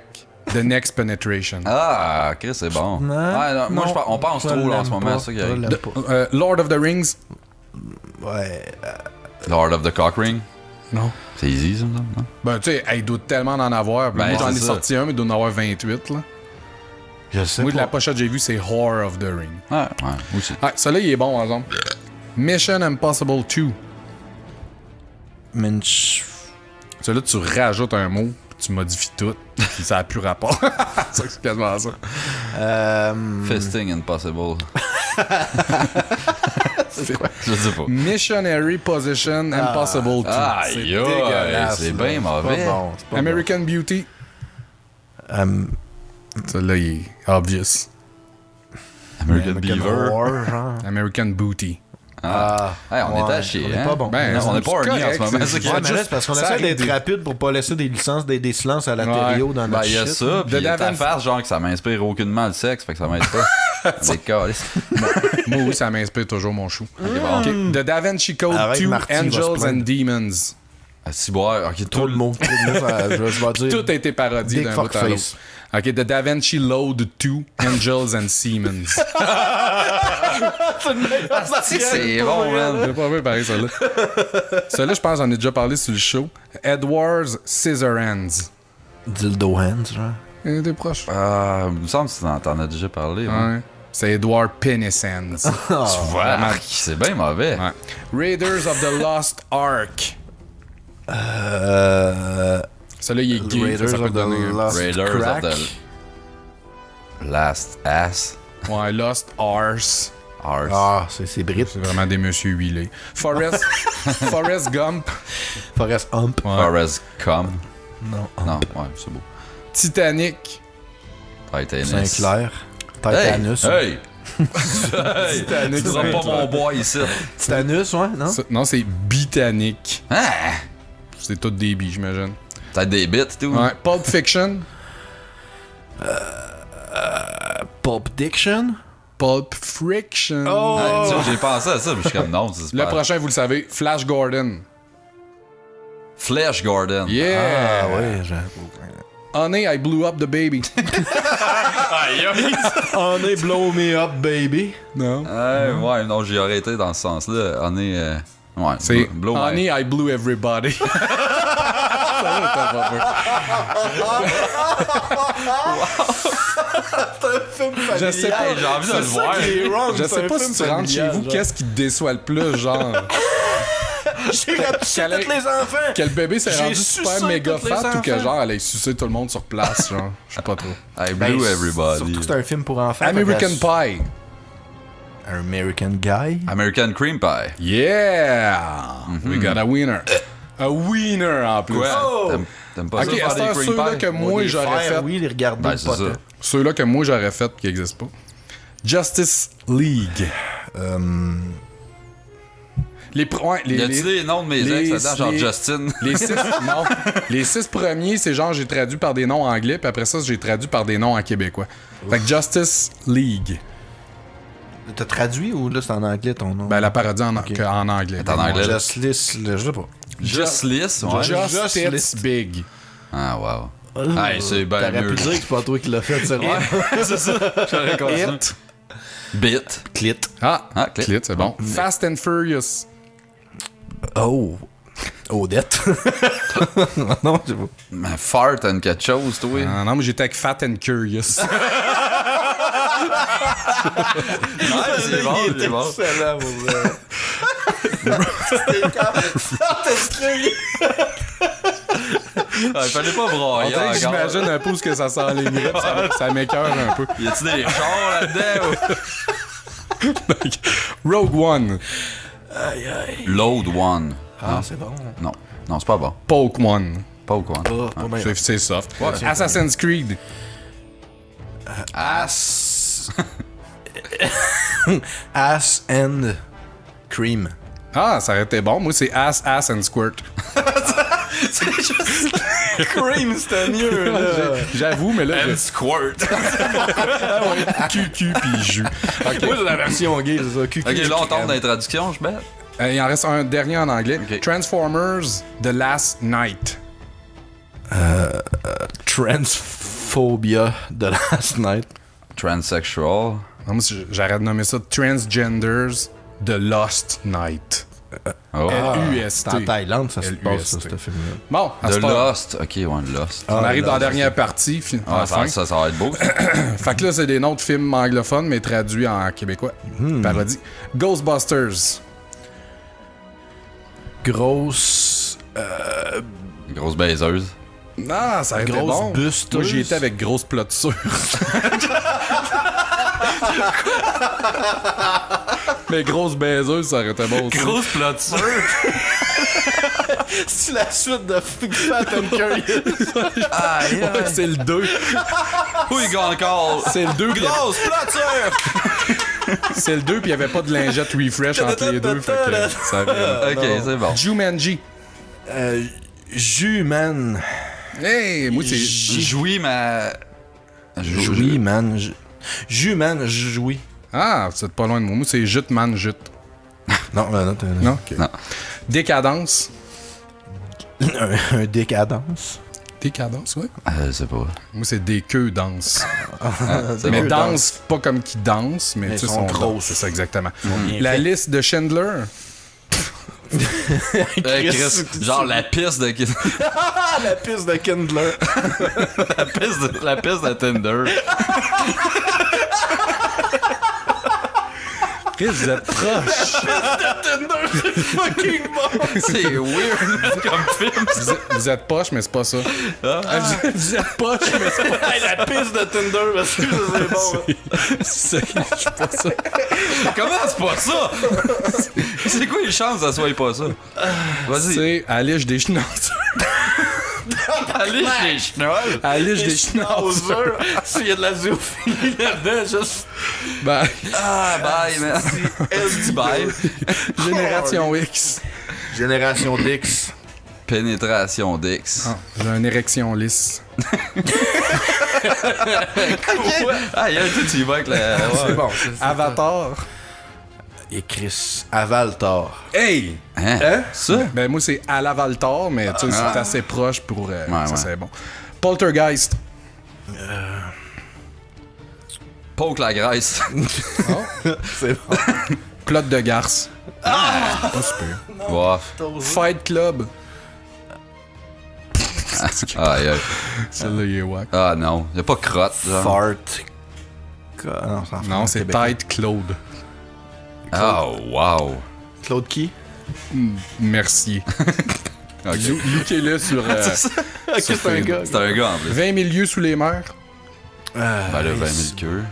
The Next Penetration. Ah, ok, c'est bon. Non, Ouais, non, moi, on pense je trop là, en l'aime ce moment, pas, ça qui je arrive. l'aime pas. Lord of the Rings. Ouais. Lord of the Cock Ring. Non. C'est easy, ça, non? Ben, tu sais, il doit tellement en avoir. Ben, Moi, j'en ai c'est ça. sorti un, mais il doit en avoir 28, là. Je sais Moi, de la pas. pochette que j'ai vue, c'est Whore of the Ring. Ouais, aussi. Ah, celui-là, il est bon, par exemple. Mission Impossible 2. Minch. Celui-là, tu rajoutes un mot, puis tu modifies tout, puis ça n'a plus rapport. C'est quasiment ça. Fisting Impossible. C'est quoi? Je sais pas. Missionary Position Impossible 2. Aïe, aïe, dégueulasse, c'est là. bien mauvais. Pas bon, c'est pas American Beauty. bon. Celui-là, il est obvious. American Beaver. War, genre. American Booty. Ah. Hey, on est à chier, on est hein? pas bon. Ben, Non, on est c'est pas horny en correct, ce moment. c'est- c'est ça qui Ouais, est mais là, c'est parce qu'on ça essaie arrive d'être des- rapide pour pas laisser des licences, des silences alatériaux dans Ben, notre il y a shit. ça, puis De ta Daven- face, genre, que ça m'inspire aucunement le sexe, fait que ça m'aide pas. C'est calice. Moi, oui, ça m'inspire toujours mon chou. bon. Ok. The Da Vinci Code Arrête, 2 Marty va se Angels and plaindre. Demons. À ciboire, ok, Trop de mots. Trop de mots, je vais dire. Tout a été parodié Dick d'un bout à l'autre. fuckface. Ok, The Da Vinci Load 2 Angels and Siemens. c'est bon, man. J'ai pas vu pareil, celle-là. Celle-là, je pense j'en ai déjà parlé sur le show. Edward's Scissorhands. Dildo hands, genre. T'es proche. Ah, il me semble que t'en as déjà parlé. Ouais. Ouais. C'est Edward Penis Hands. Tu vois, c'est bien mauvais. Ouais. Raiders of the Lost Ark. Celui-là, il est gay. Raiders ça peut of the donner un- Lost Raiders Crack. of the Last Ass. Ouais, Lost Arse. Arse. Ah, c'est Brit. C'est vraiment des monsieur huilés. Forrest Gump. Forrest Hump. Ouais. Forrest Cum. Non. Non, ouais, c'est beau. Titanic. Titanic. Saint-Clair. Titanus. Hey! Hey! Titanic, Tu seras pas mon bois ici. Titanus, ouais, non? Non, c'est Britannique. Hein? C'est tout des billes, j'imagine. Peut-être des bits, tout. Ouais. Pulp Fiction. Pulp Diction? Pulp Friction. Ah, tu vois, j'ai pensé à ça, mais je suis comme non, c'est Le pas... prochain, vous le savez, Flash Gordon. Flash Gordon. Yeah! Ah, ouais, Honey, I blew up the baby. On est blow me up, baby. Non. Ouais, non, j'ai arrêté dans ce sens-là. On est... ouais, C'est blow my- Honey, I blew everybody. Ça va, t'as pas Je sais pas. Hey, j'ai envie de le voir. Je sais pas si tu rentres chez vous, qu'est-ce qui te déçoit le plus, genre? J'ai rapetissé tous les enfants. Que le bébé s'est J'ai rendu sucé super méga tous les fat ou que enfants. genre elle ait sucé tout le monde sur place, genre? Je sais pas trop. I blew everybody. Surtout que c'est un film pour enfants. American fait que Pie. American Guy. American Cream Pie. Yeah! We got a winner. A winner en plus. Quoi? T'aimes pas Ok, ça faire à des ce cream ceux-là pie? que moi Les j'aurais faire, fait. Oui, les regarder Ben, le c'est potin. ça. Ceux-là que moi j'aurais fait qui existent pas. Justice League. Y a-tu des noms de mes ex là-dedans, genre Justin? Les 6 non. Les 6 premiers, c'est genre j'ai traduit par des noms anglais, puis après ça, j'ai traduit par des noms en québécois. Fait que Justice League. T'as traduit ou là c'est en anglais ton nom? Ben la parodie en anglais. En anglais. là. Justice, je sais pas. Just List, ouais. Just It's List. Big. Ah, wow. Hey, c'est bien T'aurais mieux. pu dire que c'est pas toi qui l'as fait, c'est vrai. C'est ça. J'aurais continué. It. Bit. Clit. Ah, Clit. Clit, c'est bon. Fast and Furious. Oh. Odette. Non, je sais pas. Mais fart and quelque chose, toi. Ah, non, mais j'étais avec Fat and Curious. C'est bon, c'est bon. Excellent, mon gars. Ah, il fallait pas On broyer dirait que encore. j'imagine un peu ce que ça s'enlignerait, pis ça m'écoeure un peu. Y a-tu des chars là-dedans? Rogue One. Load One. Ah, c'est bon. Non. Non, c'est pas bon. Poke One. Pas au coin. Pas bien. C'est soft. Assassin's Creed. Ass. Ass and cream. Ah, ça aurait été bon. Moi, c'est Ass and Squirt. Cream, c'était mieux, là. J'avoue, mais là... Squirt. QQ puis jus. Ok. Moi, j'ai la version gay, c'est ça. QQ, Ok, là, on tombe crème. dans les traductions, je mets. Il en reste un dernier en anglais. Ok. Transformers The Last Night. Transphobia de Last Night. Transsexual. Non, moi, j'arrête de nommer ça Transgenders The Lost Night. Oh. L-U-S-T. C'est en Thaïlande, ça se LUST. passe, ça, ce film-là. Bon, à The ce pas- Lost. Ok, ouais, Lost. on arrive dans la Lost. dernière partie. Ah, Enfin. ça va être beau. Fait que là, c'est des noms de films anglophones, mais traduits en québécois. Parodie. Ghostbusters. Grosse. Grosse baiseuse. Non, ça a été Grosse bon. busteuse. Moi, j'y étais avec grosse plotsure. Mais grosse baiseuse, ça aurait été bon aussi. plotsure. C'est la suite de Fat and Curious. Aïe, Ouais, c'est le 2. Who you gonna call? C'est le 2. Grosse plotsure. C'est le 2, puis il n'y avait pas de lingette refresh entre les deux. Fait que ça avait... Ok, c'est bon. Jumanji. Jus, man. Hey, moi, c'est... Jouis ma. Jouis, man. Jus, man, jouis. Ah, vous êtes pas loin de moi. Moi, c'est Jute Man Jute. Non, t'as Non? Ok. Non. Décadence. un décadence. Décadence, ouais. Je sais pas. Moi, c'est des queues danse. C'est Mais bon. danse, pas comme qui danse, mais tu sais, sont sont grosses. grosses. C'est ça, exactement. bien La faites. liste de Chandler. Chris, genre la piste de. Ah, la piste de Kindler. la piste de Tinder. Chris, vous êtes proche. Tinder, c'est fucking bon. C'est weird comme film. Vous êtes poche, mais c'est pas ça. Vous êtes poche, mais c'est pas Hey, la piste de Tinder, parce que c'est bon. c'est pas ça. Comment c'est pas ça? C'est quoi les chances que ça soit pas ça? Vas-y. C'est Alice des Schnauzers. Allez, les chenolles. Elle liche des schnauzers. S'il y a de la zoophilie là-dedans, juste. Ben, Ah, bye, man. Elle bye. Génération X. Génération Dix. Pénétration d'X. Ah, j'ai une érection lisse. Ah, il y a un tout, tu y vas avec la. C'est bon. c'est- Avatar. Et Chris Avaltar. Hey! Hein? Ça? Ben, moi, c'est à l'Avaltar, mais tu sais, c'est assez proche pour. Ouais, ça, ouais. c'est bon. Poltergeist. Poke la graisse. C'est bon. Plot de garce. Pas super. Bof. Fight Club. Aïe, aïe. Celle-là, il est wack. Ah non, y'a pas crotte, genre. Fart. Non, c'est en Non, c'est québécois. Tight Claude. Oh, wow. Claude qui? Merci. Ok. Lookez-le sur, sur c'est un Facebook. gars. C'est un gars en plus. 20 000 lieues sous les mers. Ben là, 20 000 queues.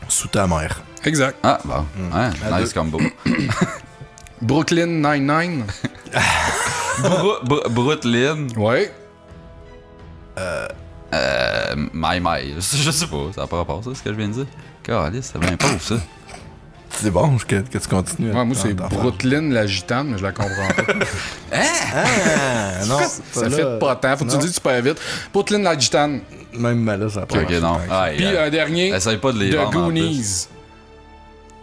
Sous ta mère. Exact. Ah, bon. Ouais, À nice deux. combo. Brooklyn Nine-Nine. Brooklyn. Ouais. My. Je sais pas, ça n'a pas rapport, ça, ce que je viens de dire. Calice, c'est bien pauvre, ça. C'est bon que tu continues. Ouais, moi, c'est T'en- Brooklyn la gitane, mais je la comprends pas. Ah, non. Ça fait pas tant. Faut que tu non. dises super vite. Brooklyn la gitane. Même là, ça a pas Ok, non. Aïe, Puis aïe. un dernier. Essaye pas de les The vendre en plus. Goonies.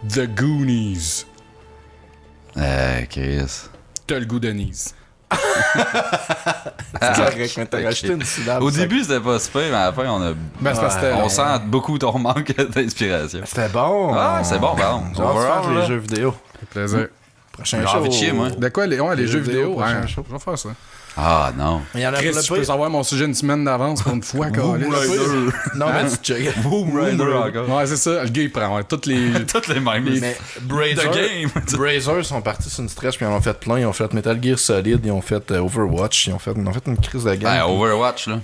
The Goonies. Chris. T'as le goût de Nice. C'est correct, mais t'as racheté une syllabe. Au ça. début, c'était pas super, mais à la fin, Ben, c'est parce que c'était on long. sent beaucoup ton manque d'inspiration. C'était bon. Ah, c'est bon, par contre. J'ai hâte de faire Overall, les là. jeux vidéo. Plaisir. Prochain J'ai show. envie de chier, moi. De quoi, les jeux vidéo? prochain Ouais, show. je vais faire ça. Ah, non. Il y en a Chris, plein je peux savoir mon sujet une semaine d'avance pour une fois, câlisse. Non, mais tu check. Boom Rider encore. Ouais, c'est ça. Le gars, il prend toutes les... Toutes les mêmes. Mais Brazer, The game. Brazer sont partis sur une stretch, puis ils en ont fait plein. Ils ont fait Metal Gear Solid, ils ont fait Overwatch, ils ont fait une crise de Ben, game. Overwatch, là.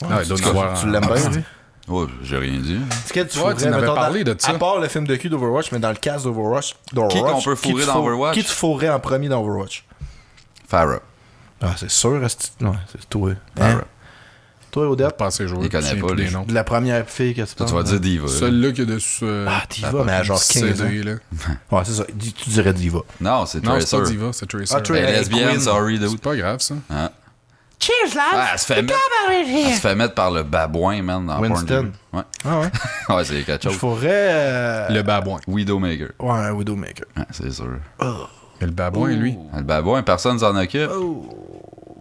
Ah, il doit y en avoir Tu en- l'aimes bien, lui? Ouais, j'ai rien dit. C'est quel tu Ouais, tu fourrais, m'avais mettons, parlé de ça. À part le film de cul d'Overwatch, mais dans le cast d'Overwatch. Qui qu'on peut fourrer dans Overwatch? Qui tu fourrais en premier dans Overwatch? Farah. Ah, c'est sûr, ouais, c'est toi. Farah. Toi, Odette? Pas assez joué. Il connaît pas, les lui. noms. De la première fille que tu Toi, penses? tu vas dire Diva. là. Celui-là qui est dessus... Ah, Diva, mais à genre 15 ans. CD, là. Ouais, c'est ça. Tu dirais Diva. Non, c'est Non, c'est Tracer. pas Diva, c'est Tracer. Ah, Tracer. Elle est lesbienne, Queen. sorry, dude. C'est pas grave, ça. Hein? Cheers, lads. Ah, elle se fait mettre... Elle se fait mettre par le babouin, man, dans Winston. Pornhub. Ouais. Ah ouais? Ouais, c'est quelque Je chose. fourrais... Le babouin. Widowmaker. Ouais, un Widowmaker. Ouais, c'est sûr. Mais le babouin, lui. Le babouin, personne s'en occupe.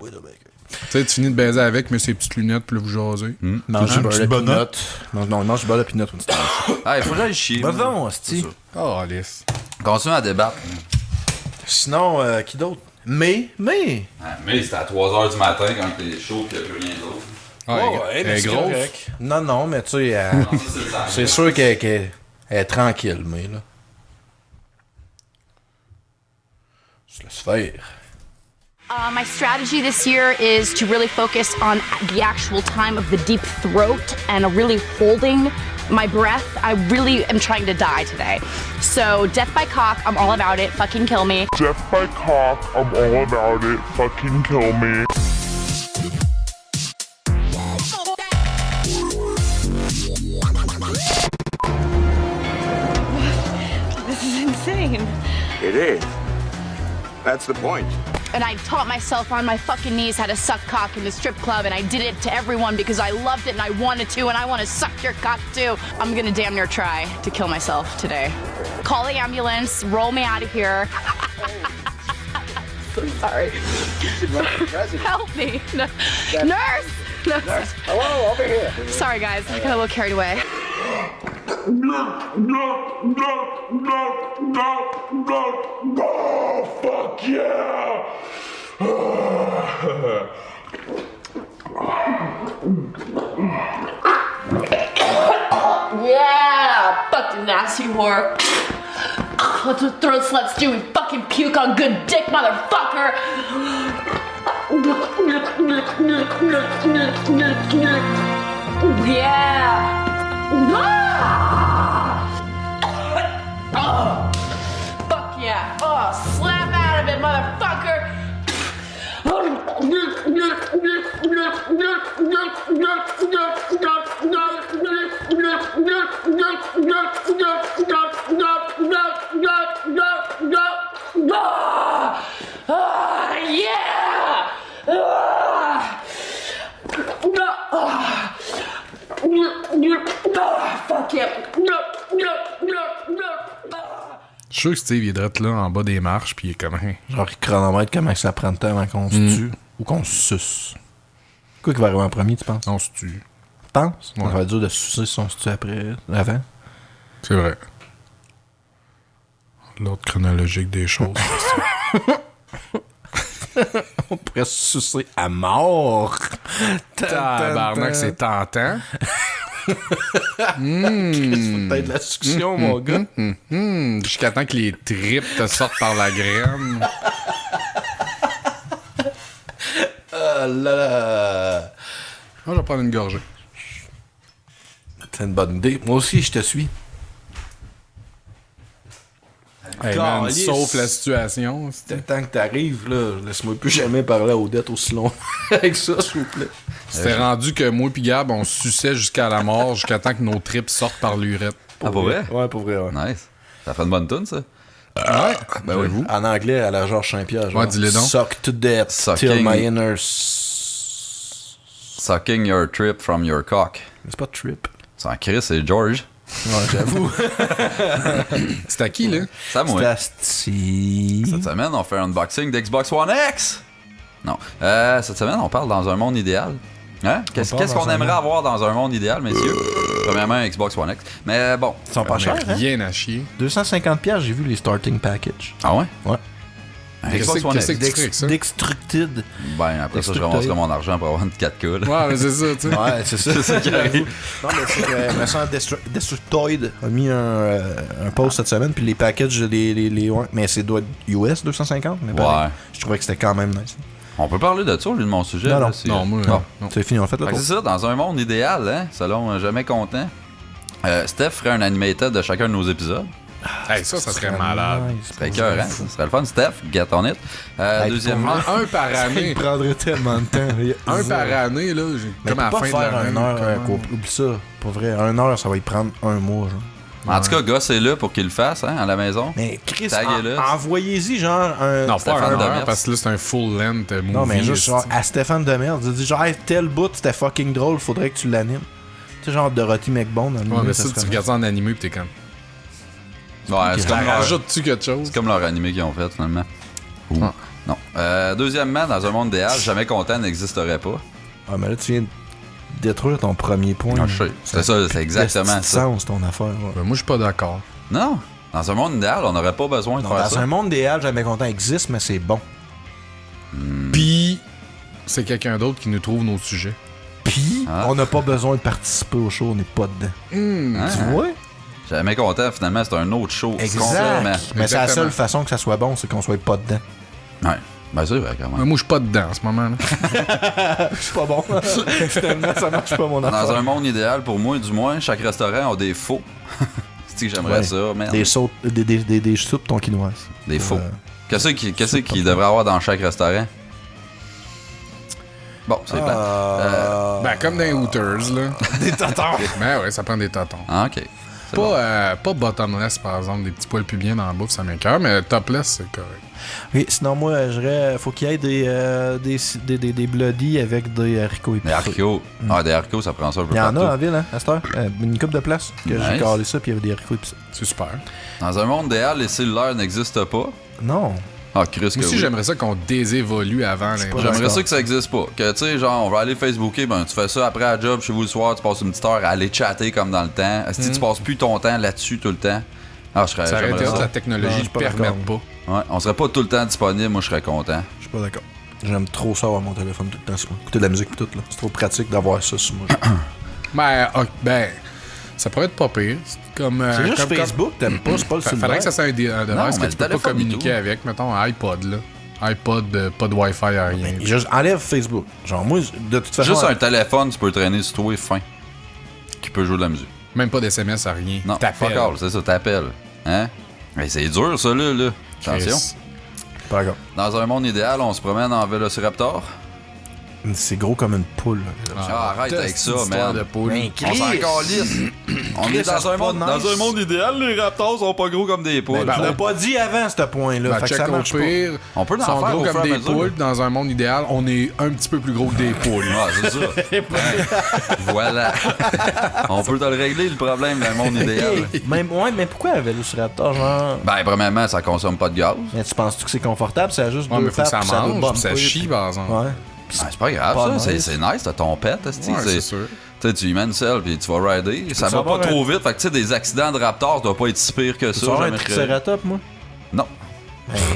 Widowmaker. Tu sais, tu finis de baiser avec, mais ses petites lunettes, puis là, vous jasez. Mange Hein? beurre de Petite peanut. Non, mange du beurre de peanut, Winston. Ah, il faut que j'aille chier. Vas-y, man. hostie. Oh, Alice. Continue à débattre. Sinon, qui d'autre? Mais... Ah, mais c'était à 3h du matin quand t'es chaud qu'il n'y a plus rien d'autre. Ah, elle est c'est grosse. correct. Non, mais tu sais, Non, ça, c'est le temps. c'est sûr qu'elle est tranquille, mais là. Je laisse faire. My strategy this year is to really focus on the actual time of the deep throat and really holding my breath. I really am trying to die today. So, death by cock, I'm all about it. Fucking kill me. Death by cock, I'm all about it. Fucking kill me. This is insane. It is. That's the point. And I taught myself on my fucking knees how to suck cock in the strip club, and I did it to everyone because I loved it and I wanted to, and I want to suck your cock too. I'm gonna damn near try to kill myself today. Call the ambulance, roll me out of here. So sorry. Help me. No. Nurse! Nurse! Hello, over here. Sorry, guys. I got a little carried away. Oh, fuck yeah! Yeah! Fucking nasty whore. That's what throat sluts do. We fucking puke on good dick, motherfucker! Yeah! Ah! Oh, fuck yeah! Oh, slap out of it, motherfucker! Fuck him. Je suis sûr que Steve, il est direct là, en bas des marches, puis il est comme... Hein. Genre, il chronomètre comment ça prend de temps avant qu'on se tue ou qu'on se suce. Quoi qui va arriver en premier, tu penses? On se tue. Tu penses? Ouais. Ça va être dur de se sucer si on se tue avant. C'est vrai. L'ordre chronologique des choses. On pourrait se sucer à mort. Tabarnak, c'est tentant. C'est peut-être la succion, mon gars. Jusqu'à temps que les tripes te sortent par la graine. Ah là là. Moi, je vais prendre une gorgée. C'est une bonne idée. Moi aussi, je te suis. Hey man, Calisse. sauf la situation. Le temps que t'arrives, là, laisse-moi plus jamais parler à Odette aussi long avec ça, s'il vous plaît. C'était rendu que moi pis Gab, on se suçait jusqu'à la mort, jusqu'à temps que nos tripes sortent par l'urette. Ah, pour vrai? Ouais, pour vrai, ouais. Nice. Ça fait une bonne tune, ça. Ouais, ben oui. Vous. En anglais, à la Georges Saint-Pierre. genre, Ouais, dis-le donc. Suck to death Sucking. till my inner... Sucking your trip from your cock. C'est pas trip. C'est en Chris, c'est George. Ouais, j'avoue. C'est à qui, là? Ça, moi. Asti. Cette semaine, on fait un unboxing d'Xbox One X. Non. Cette semaine, on parle dans un monde idéal. Hein? Qu'est-ce parle qu'on dans un aimerait monde. avoir dans un monde idéal, messieurs? Premièrement, un Xbox One X. Mais bon. Ils sont pas chers, hein? Rien à chier. 250$, j'ai vu les starting package. Ah ouais? Ouais. Un Qu'est-ce Xbox One qu'est-ce X. que tu ferais avec ça? Dextructed. Ben, après ça, je ramasserai mon argent pour avoir une 4K. Là. Ouais, mais c'est ça, tu sais. Ouais, c'est ça. C'est ça qui arrive. Non, mais c'est que me semble Destructoid a mis un post cette semaine, puis les packages, ouais, mais c'est doit être US 250, mais pareil, Ouais. je trouvais que c'était quand même nice. On peut parler de ça, lui, de mon sujet. Non, là, non. c'est- Non, moi, Non. non. C'est fini, on fait le Fait que tour. c'est ça, dans un monde idéal, hein, selon Jamais Content, Steph ferait un animated de chacun de nos épisodes. Hey, ça serait malade. Nice, Fait cœur, hein? Ça serait le fun. Steph, get on it. Hey, Deuxièmement, Un par Il année. prendrait tellement de temps. Un par année, là. Mais Comme à la pas fin de faire l'année. une heure, comment- oublie ça. Pour vrai, 1 heure, ça va y prendre 1 mois, genre. en tout cas, gossez-le pour qu'il le fasse, hein, à la maison. Mais Chris, Taguez-le. envoyez-y, genre, un... Non, pas Stéphane un heure, Demers. parce que là, c'est un full length movie. Non, mais juste genre esti. à Stéphane Demers, il dit genre, hey, tel bout, c'était fucking drôle, faudrait que tu l'animes. Tu sais, genre Dorothy McBone. Ouais, mais ça, tu regardes ça en animé pis t'es comme. Ouais, c'est comme, leur, Rajoute-tu quelque chose? c'est comme leur animé qu'ils ont fait, finalement. Ou- Ah. Non. Deuxièmement, dans un monde idéal, Jamais Content n'existerait pas. Ah, mais là, tu viens de détruire ton premier point. Ah, je sais. C'est ça, c'est exactement ça. ça. Sens, ton affaire. Ouais. Ben, moi, je suis pas d'accord. Non. Dans un monde idéal, on n'aurait pas besoin de Non, faire dans ça. un monde idéal, Jamais Content existe, mais c'est bon. Pis, c'est quelqu'un d'autre qui nous trouve nos sujets. Puis, Ah. on n'a pas besoin de participer au show, on n'est pas dedans. Hein? Tu vois? Jamais Content, finalement, c'est un autre show. Exact. Complètement. Mais c'est la Exactement. seule façon que ça soit bon, c'est qu'on soit pas dedans. Ouais. Ben, c'est vrai, quand même. Mais moi, je suis pas dedans en ce moment-là. Je suis pas bon. Finalement, ça marche pas, mon Dans affaire. un monde idéal, pour moi, du moins, chaque restaurant a des faux. C'est que j'aimerais Ouais. ça, merde. Des sautes, des soupes tonkinoises. Des faux. Qu'est-ce qu'il devrait avoir dans chaque restaurant? Bon, c'est plat. Ben, comme dans les Hooters, là. Des tatars. Ben ouais, ça prend des tâtons. Ah, ok. C'est bon. Pas bottomless, par exemple, des petits poils pubiens dans la bouffe, ça m'écoeure, mais topless, c'est correct. Oui, sinon, moi, je dirais, faut qu'il y ait des bloodies avec des haricots Des épicés. haricots. Ah, des haricots, ça prend ça un peu Il y en partout. a en ville, hein, à cette heure. Une coupe de place que j'ai Nice. calé ça, puis il y avait des haricots épicés. C'est super. Dans un monde idéal, les cellulaires n'existent pas. Non. Ah, Chris, que Moi aussi, oui. j'aimerais ça qu'on désévolue avant pas l'impression. J'aimerais D'accord. ça que ça existe pas. Que tu sais, genre, on va aller Facebooker, ben tu fais ça après la job, chez vous le soir, tu passes une petite heure à aller chatter comme dans le temps. Si tu passes plus ton temps là-dessus tout le temps. Ah, je serais. Ça aurait été j'aimerais hot, ça. la Non, technologie je ne suis pas permet d'accord. pas. Ouais, on serait pas tout le temps disponible, moi je serais content. Je suis pas d'accord. J'aime trop ça avoir mon téléphone tout le temps sur moi. Écouter de la musique et tout, là. C'est trop pratique d'avoir ça sur moi. Ben, ça pourrait être pas pire. C'est comme. C'est juste comme- Facebook, t'aimes pas, c'est pas le Faudrait cellulaire. que ça soit un device mais que le tu peux pas téléphone et communiquer tout. avec. Mettons un iPod, là. iPod, pas de Wi-Fi, rien. Et juste enlève Facebook. Genre, moi, de toute façon. Juste un téléphone, tu peux le traîner sur toi et fin. Qui peut jouer de la musique. Même pas d'SMS, à rien. Non, T'appelles. fuck all, c'est ça, t'appelles. Hein? Mais c'est dur ça là. Attention. Chris. Pas d'accord. Dans un monde idéal, on se promène en Vélociraptor. C'est gros comme une poule. Là. Ah, arrête avec ça, histoire man. de poule. Ben, On s'en calisse. On est ça, dans un c'est monde, pas dans nice. un monde idéal, les raptors sont pas gros comme des poules. Ben, tu l'as pas dit avant, ce point-là. Ben, fait que check ça au marche pas. pire. On peut en Ils sont faire gros au comme fur et à des mesure. poules. Dans un monde idéal, on est un petit peu plus gros que des poules. Ah, c'est ça. Ouais. Voilà. On peut te le régler, le problème d'un monde idéal. Ok. Mais pourquoi un Velociraptor, genre... Ben, premièrement, ça consomme pas de gaz. Mais tu penses-tu que c'est confortable? Ça a juste Ouais, deux mais faut que ça pattes, puis mange, doit puis ça bumper, chie, puis- par exemple. Ouais. Ben, c'est pas grave, Pas ça. nice. C'est nice, t'as ton pet, esti. Ouais, c'est sûr. Tu sais, tu y mets une selle, puis tu vas rider. Ça va pas avoir trop vite. Fait que, tu sais, des accidents de raptors, ça doit pas être si pire que Tu ça. vas avoir un jamais créé. Triceratops, moi? Non.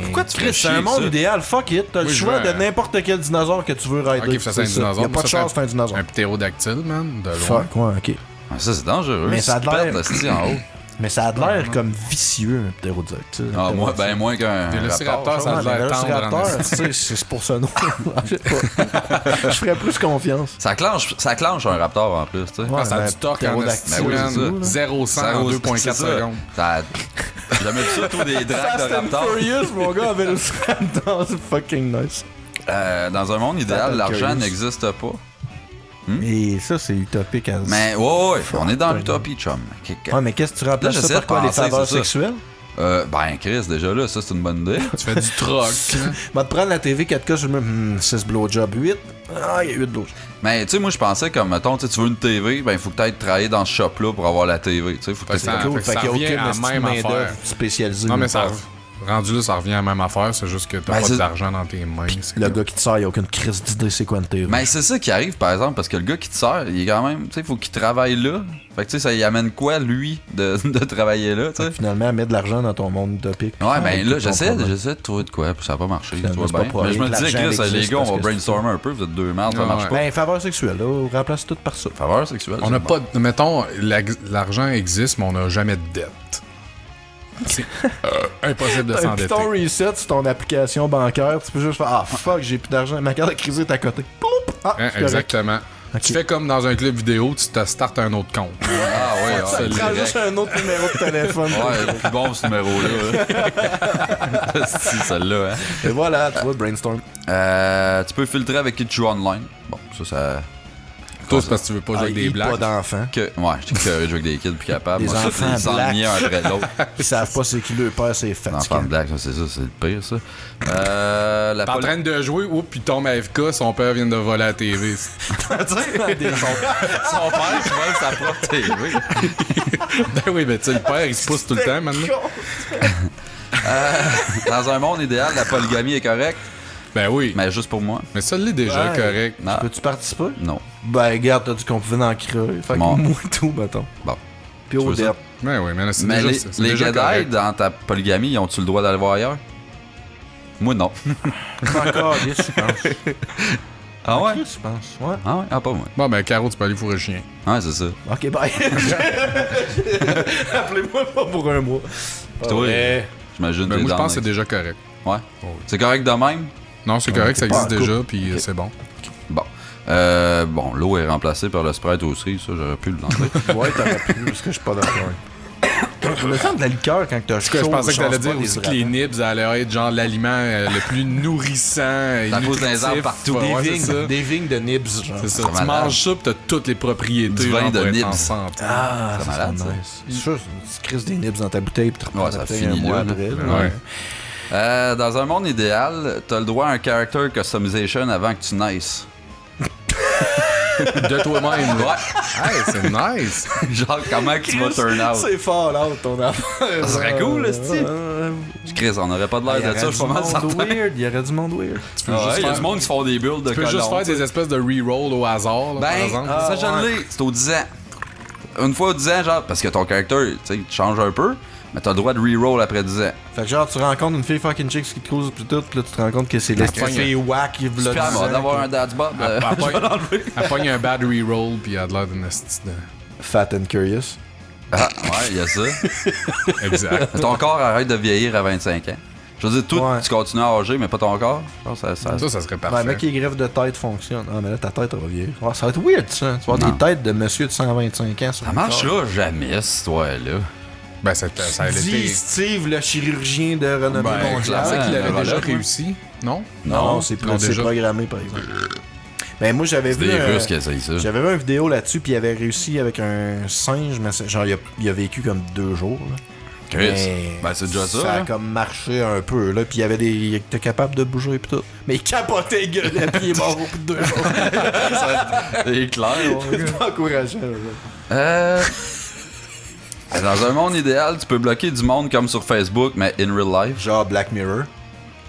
Pourquoi tu ferais C'est chier un monde ça? idéal, fuck it. T'as le Oui, je choix veux de n'importe quel dinosaure que tu veux rider. Ok, ça c'est un dinosaure. Y'a pas de Ça, chance, c'est un dinosaure. Un ptérodactyle, man, de loin. Fuck, ouais, ok. Ah, ça, c'est dangereux. Mais ça a Si tu l'air- perds, esti, en haut. Mais ça a l'air comme vicieux, un ptérodactyle. Ah, moi, ben moins qu'un Vélociraptor, raptor. ça a Ouais, mais l'air là, tendre en Velociraptor, esti. tu sais, c'est pour ça, non. Je sais pas. Je ferais plus confiance. Ça clenche un raptor en plus, tu sais. Ouais, Ça a ben, du torque en ptérodactyle, esti, Ben oui, man. c'est ça. 0-100 en 2.4 c'est ça. secondes. Ça... J'ai jamais vu ça, tous des dracs de raptor. Furious, mon gars, en Velociraptor, c'est fucking nice. Dans un monde idéal, Fast and l'argent Curious. n'existe pas. Et ça, c'est utopique à Mais ouais, on est dans l'utopie, chum. Ouais, mais qu'est-ce que tu remplaces Là, ça j'essaie par quoi, de les penser, faveurs c'est ça. sexuelles? Ben, Chris, déjà là, ça, c'est une bonne idée. Tu fais du troc. hein. Va te prendre la TV 4K, je me 6 blowjobs, 8. Ah, il y a 8 blowjobs. Mais tu sais, moi, je pensais comme, mettons, tu sais, tu veux une TV, ben, il faut que tu ailles travailler dans ce shop-là pour avoir la TV. Tu sais, faut que Fait tu que ça- Cool, fait que ça qu'il revient y a à la aucune même main-d'œuvre affaire. spécialisée. Non, mais nulle ça, part. rendu là, ça revient à la même affaire. C'est juste que t'as Ben, pas c'est- d'argent dans tes mains. c'est Le tout. gars qui te sort, il a aucune crise d'idée c'est quoi une TV. Mais c'est ça qui arrive, par exemple, parce que le gars qui te sert, il est quand même, tu sais, il faut qu'il travaille là. Fait que, tu sais, ça y amène quoi, lui, de travailler là, tu sais? Finalement, mettre de l'argent dans ton monde utopique. Ouais, ben là, Ton j'essaie problème. de trouver de quoi, puis ça a pas marché, tu Finalement, vois c'est pas bien. pour Mais je rien me que disais, l'argent Chris, les existe gars, on parce va que brainstormer un peu, vous êtes deux merdes, ça Ouais, marche ouais. pas. Ben, faveur sexuelle, là, on remplace tout par ça. Faveur sexuelle. On c'est n'a bon. pas. Mettons, l'argent existe, mais on n'a jamais de dette. C'est impossible de T'as un s'endetter. piton reset sur ton application bancaire, tu peux juste faire ah fuck, j'ai plus d'argent, ma carte de crédit est à côté. Poup! Ah, Hein, c'est correct. exactement. Ok. Tu fais comme dans un club vidéo, tu te startes un autre compte. Ah ouais, Ça ouais, te prend direct. juste un autre numéro de téléphone. Ouais, le plus bon ce numéro-là. Si, celle-là, hein. Et voilà, tu vois, brainstorm. Tu peux filtrer avec qui tu joues online. Bon, ça. Toi, c'est parce que tu veux pas jouer avec des Pas blacks. d'enfants. Ouais, j'étais curieux de jouer avec des kids plus capables. Des Moi, enfants ils s'en blacks. niaient un après l'autre. Ils savent pas c'est qui le père, c'est Les fatigant. enfants de black, ça, c'est ça, c'est le pire, ça. La T'es en train de jouer, oups, puis tombe AFK, son père vient de voler la TV. Son père qui vole sa propre TV. Ben oui, mais tu sais, le père, il se pousse tout le temps maintenant. Dans un monde idéal, la polygamie est correcte, Ben oui. mais juste pour moi. Mais ça l'est déjà Ouais. correct. Non. Peux-tu participer? Non. Ben, regarde, t'as dit qu'on pouvait en créer. Fait que Bon. moi tout, mettons. Bon. Puis Tu veux ça? Odette. Ben oui, mais là, c'est Mais déjà, les, c'est les déjà Jedi, correct. dans ta polygamie, ils ont-tu le droit d'aller voir ailleurs? Moi, non. Encore, yes, je pense. Ah ouais? Yes, je pense. Ouais. Ah ouais? Ah, pas moi. Bon, ben, Caro, tu peux aller fourrer le chien. Ouais, c'est ça. Ok, bye. Appelez-moi pas pour un mois. Toi, Ouais. j'imagine Ben, t'es moi, je down pense que c'est avec déjà correct. ça. Ouais. C'est correct de même? Non, c'est correct, ça t'es pas existe en déjà, puis c'est bon. Bon. Bon, l'eau est remplacée par le Sprite aussi, ça, j'aurais pu le lancer. Ouais, t'aurais pu, parce que je suis pas d'accord. Je me sens de la liqueur quand t'as chaud. Je pensais que t'allais change pas dire les aussi que les hydratats. nibs allaient être genre l'aliment le plus nourrissant et Ça pousse dans les nutritif. arbres partout. Ouais, Des c'est ça. vignes, des vignes de nibs, genre. C'est ça. C'est Tu malade. manges ça, pis t'as toutes les propriétés Du vin genre, de pour être en nibs. santé. Ah, C'est c'est malade, ça. nice. C'est sûr, tu crises des nibs dans ta bouteille, puis tu reprends Ouais, la ça bouteille finit un mois là, après. là. Ouais. Dans un monde idéal, t'as le droit à un character customization avant que tu naisses. De toi-même. Ouais. Hey, c'est nice. Genre, comment que tu vas turn out? C'est fort là, ton affaire. Ça serait cool, là, c'ti. Chris, on aurait pas de l'air de ça, je suis pas mal certain. weird. Il y aurait du monde weird. Tu peux Ah juste ouais, il y a faire- du monde qui se font des builds de tu peux juste colons, faire des espèces de reroll au hasard, là, par Ben, exemple. ça, je l'ai. C'est aux 10 ans. Une fois aux 10 ans, genre, parce que ton character, tu sais, tu changes un peu, mais t'as le droit de reroll après 10 ans. Fait que genre, tu rencontres une fille fucking chick qui te cause pis tout, pis là, tu te rends compte que c'est la pogne- fille whack qui Tu peux d'avoir un dad's bob. Elle pogne un bad reroll, puis elle a de l'air d'une esti de... Fat and curious. Ah, ouais, il y a ça. Exact. Ton corps arrête de vieillir à 25 ans. Je veux dire, tout, Ouais. tu continues à âger, mais pas ton corps. Je pense que ça... Ça serait Ouais, parfait. mec, qui greffe de tête fonctionne. Ah, mais là, ta tête va vieillir. Ah, ça va être weird, ça. Tu vas avoir des têtes de monsieur de 125 ans sur Ça le corps. marchera jamais, cette histoire-là. Ben, ça a Dis été... Steve, le chirurgien de renommée Ben, mondiale. clairement. C'est qu'il avait Voilà, déjà ouais. réussi, non? Non, Ils l'ont c'est déjà- programmé, par exemple. Ben, moi, j'avais C'est vu. des Russes qui essayent ça. J'avais vu une vidéo là-dessus, puis il avait réussi avec un singe, mais genre, il a vécu comme 2 jours. Là. Chris. Mais Ben, c'est déjà ça. Ça a hein. comme marché un peu, là, puis il y avait des. Il était capable de bouger, puis tout. Mais il capotait, il gueulait, puis il est mort au bout de 2 jours. C'est clair. C'est pas encourageant, là. Dans un monde idéal, tu peux bloquer du monde comme sur Facebook, mais in real life. Genre Black Mirror.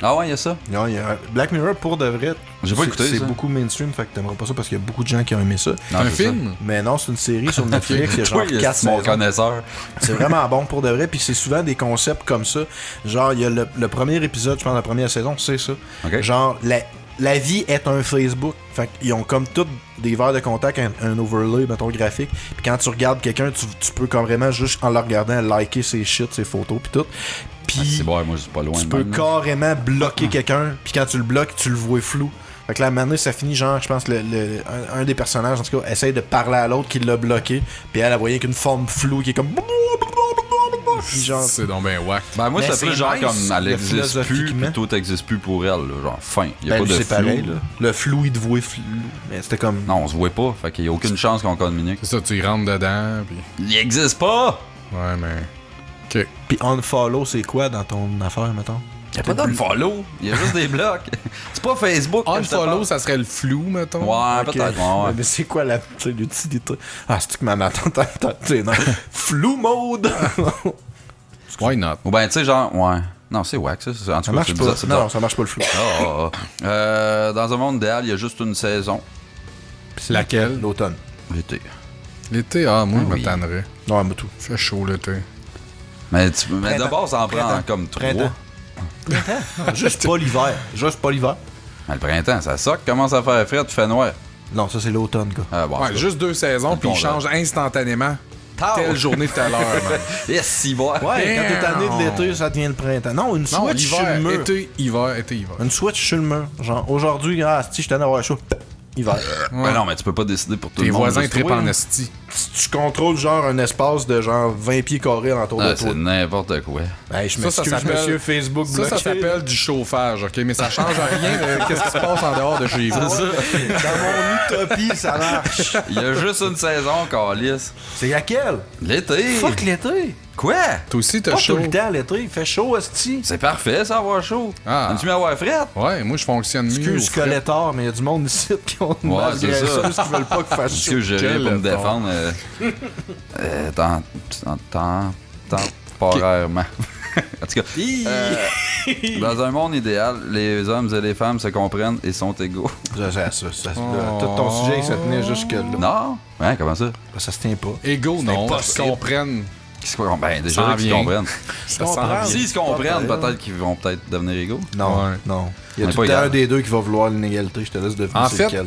Ah ouais, il y a ça. Non, il y a Black Mirror, pour de vrai. J'ai pas écouté C'est ça. beaucoup mainstream, fait que t'aimerais pas ça parce qu'il y a beaucoup de gens qui ont aimé ça. Non, Un c'est ça. film? Mais non, c'est une série sur Netflix, il y a genre Toi, 4 c'est mon saisons. connaisseur. C'est vraiment bon pour de vrai, puis c'est souvent des concepts comme ça. Genre, il y a le premier épisode, je pense, la première saison, c'est ça. Ok. Genre, la vie est un Facebook. Fait qu'ils ont comme tous des verres de contact, un overlay, mettons, graphique. Puis quand tu regardes quelqu'un, tu peux carrément, juste en le regardant, liker ses shit, ses photos, puis tout. Puis C'est bon, moi, je suis pas loin tu de peux même, là. carrément bloquer quelqu'un, puis quand tu le bloques, tu le vois flou. Fait que là, maintenant, ça finit genre, je pense, un des personnages, en tout cas, essaye de parler à l'autre qui l'a bloqué, puis elle a voyé qu'une forme floue qui est comme. Puis genre. C'est donc ben whack. Ben, moi, Mais c'est plus c'est genre nice, comme elle le existe plus, philosophiquement. puis tout existe plus pour elle, là. Genre, fin. Il y a Ben, pas de c'est flou. pareil, là. Le flou, il te voit flou. Mais c'était comme. Non, on se voit pas. Fait qu'il y a aucune chance qu'on communique. C'est ça, tu y rentres dedans, puis... Il existe pas! Ouais, mais... OK. Puis unfollow, c'est quoi dans ton affaire, mettons? Il y a pas d'unfollow. Il y a juste des blocs. C'est pas Facebook. que je te Unfollow, parle. ça serait le flou, mettons? Ouais, Ok. peut-être. Ouais, ouais. Mais c'est quoi l'utilité? Ah, c'est que ma attends, tu sais, non. Flou mode! Why not? Ou ben, tu sais, genre, ouais. Non, c'est wack, ça. En Ça tout cas, marche c'est pas. bizarre, c'est Non, bizarre. ça marche pas le flou. Dans un monde idéal, il y a juste une saison. Laquelle? L'automne. L'été. L'été, moi, je me oui. tannerais. Non, mais tout. Fait chaud l'été. Mais de base, ça en prend Printemps. comme 3. Printemps. Juste pas l'hiver. Juste pas l'hiver. Mais le printemps, ça soque, commence à faire frais, tu fais noir. Non, ça, c'est l'automne, gars. Ah, bon, Ouais, ça. juste 2 saisons, puis il comprends. change instantanément. Telle journée, telle heure, man. Yes, si bon. Ouais, quand t'es tanné de l'été, ça devient le printemps. Non, une Non, switch sur le l'hiver, mur. été, hiver, été, hiver. Une switch sur le mur. Genre, aujourd'hui, si je t'en avoir chaud, hiver. Ben non, mais tu peux pas décider pour tout Tes le monde. voisins juste trippent toi, en là. esti. Tu contrôles genre un espace de genre 20 pieds carrés autour Ah, de toi. c'est n'importe quoi. Hey, je Ça, m'excuse, s'appelle- monsieur Facebook Ça, bloqué. ça s'appelle du chauffage, OK? Mais ça change rien de qu'est-ce qui se passe en dehors de chez vous. Dans mon utopie, ça marche. Il y a juste une saison, Calice. C'est laquelle? L'été. Fuck l'été. Quoi? Toi aussi, t'as Pas chaud. tout le temps l'été. Il fait chaud, esti. C'est parfait, ça, avoir chaud. Ah. Tu mis à avoir fret? Ouais, moi, je fonctionne mieux. Excuse au frais. Skeletor, mais il y a du monde ici qui ont une Ouais, masse c'est ça. graisseuse qui veulent pas qu'il fasse Parce chaud. que j'ai rien pour me Quel défendre. Temporairement. En tout cas, dans un monde idéal, les hommes et les femmes se comprennent et sont égaux. Là, tout ton sujet, il se tenait jusque-là. Non? Ouais, comment ça? Ça se tient pas. pas Égaux, non. Ils se possible. comprennent. Qu'est-ce qu'on ben, déjà, Ça là, qu'ils vient. comprennent. Ça comprends. sent bien. S'ils se comprennent, peut-être qu'ils vont peut-être devenir égaux. Non, Ouais. non. Il y On a est tout pas le temps égal. un des deux qui va vouloir l'inégalité. Je te laisse deviner En c'est fait, lequel.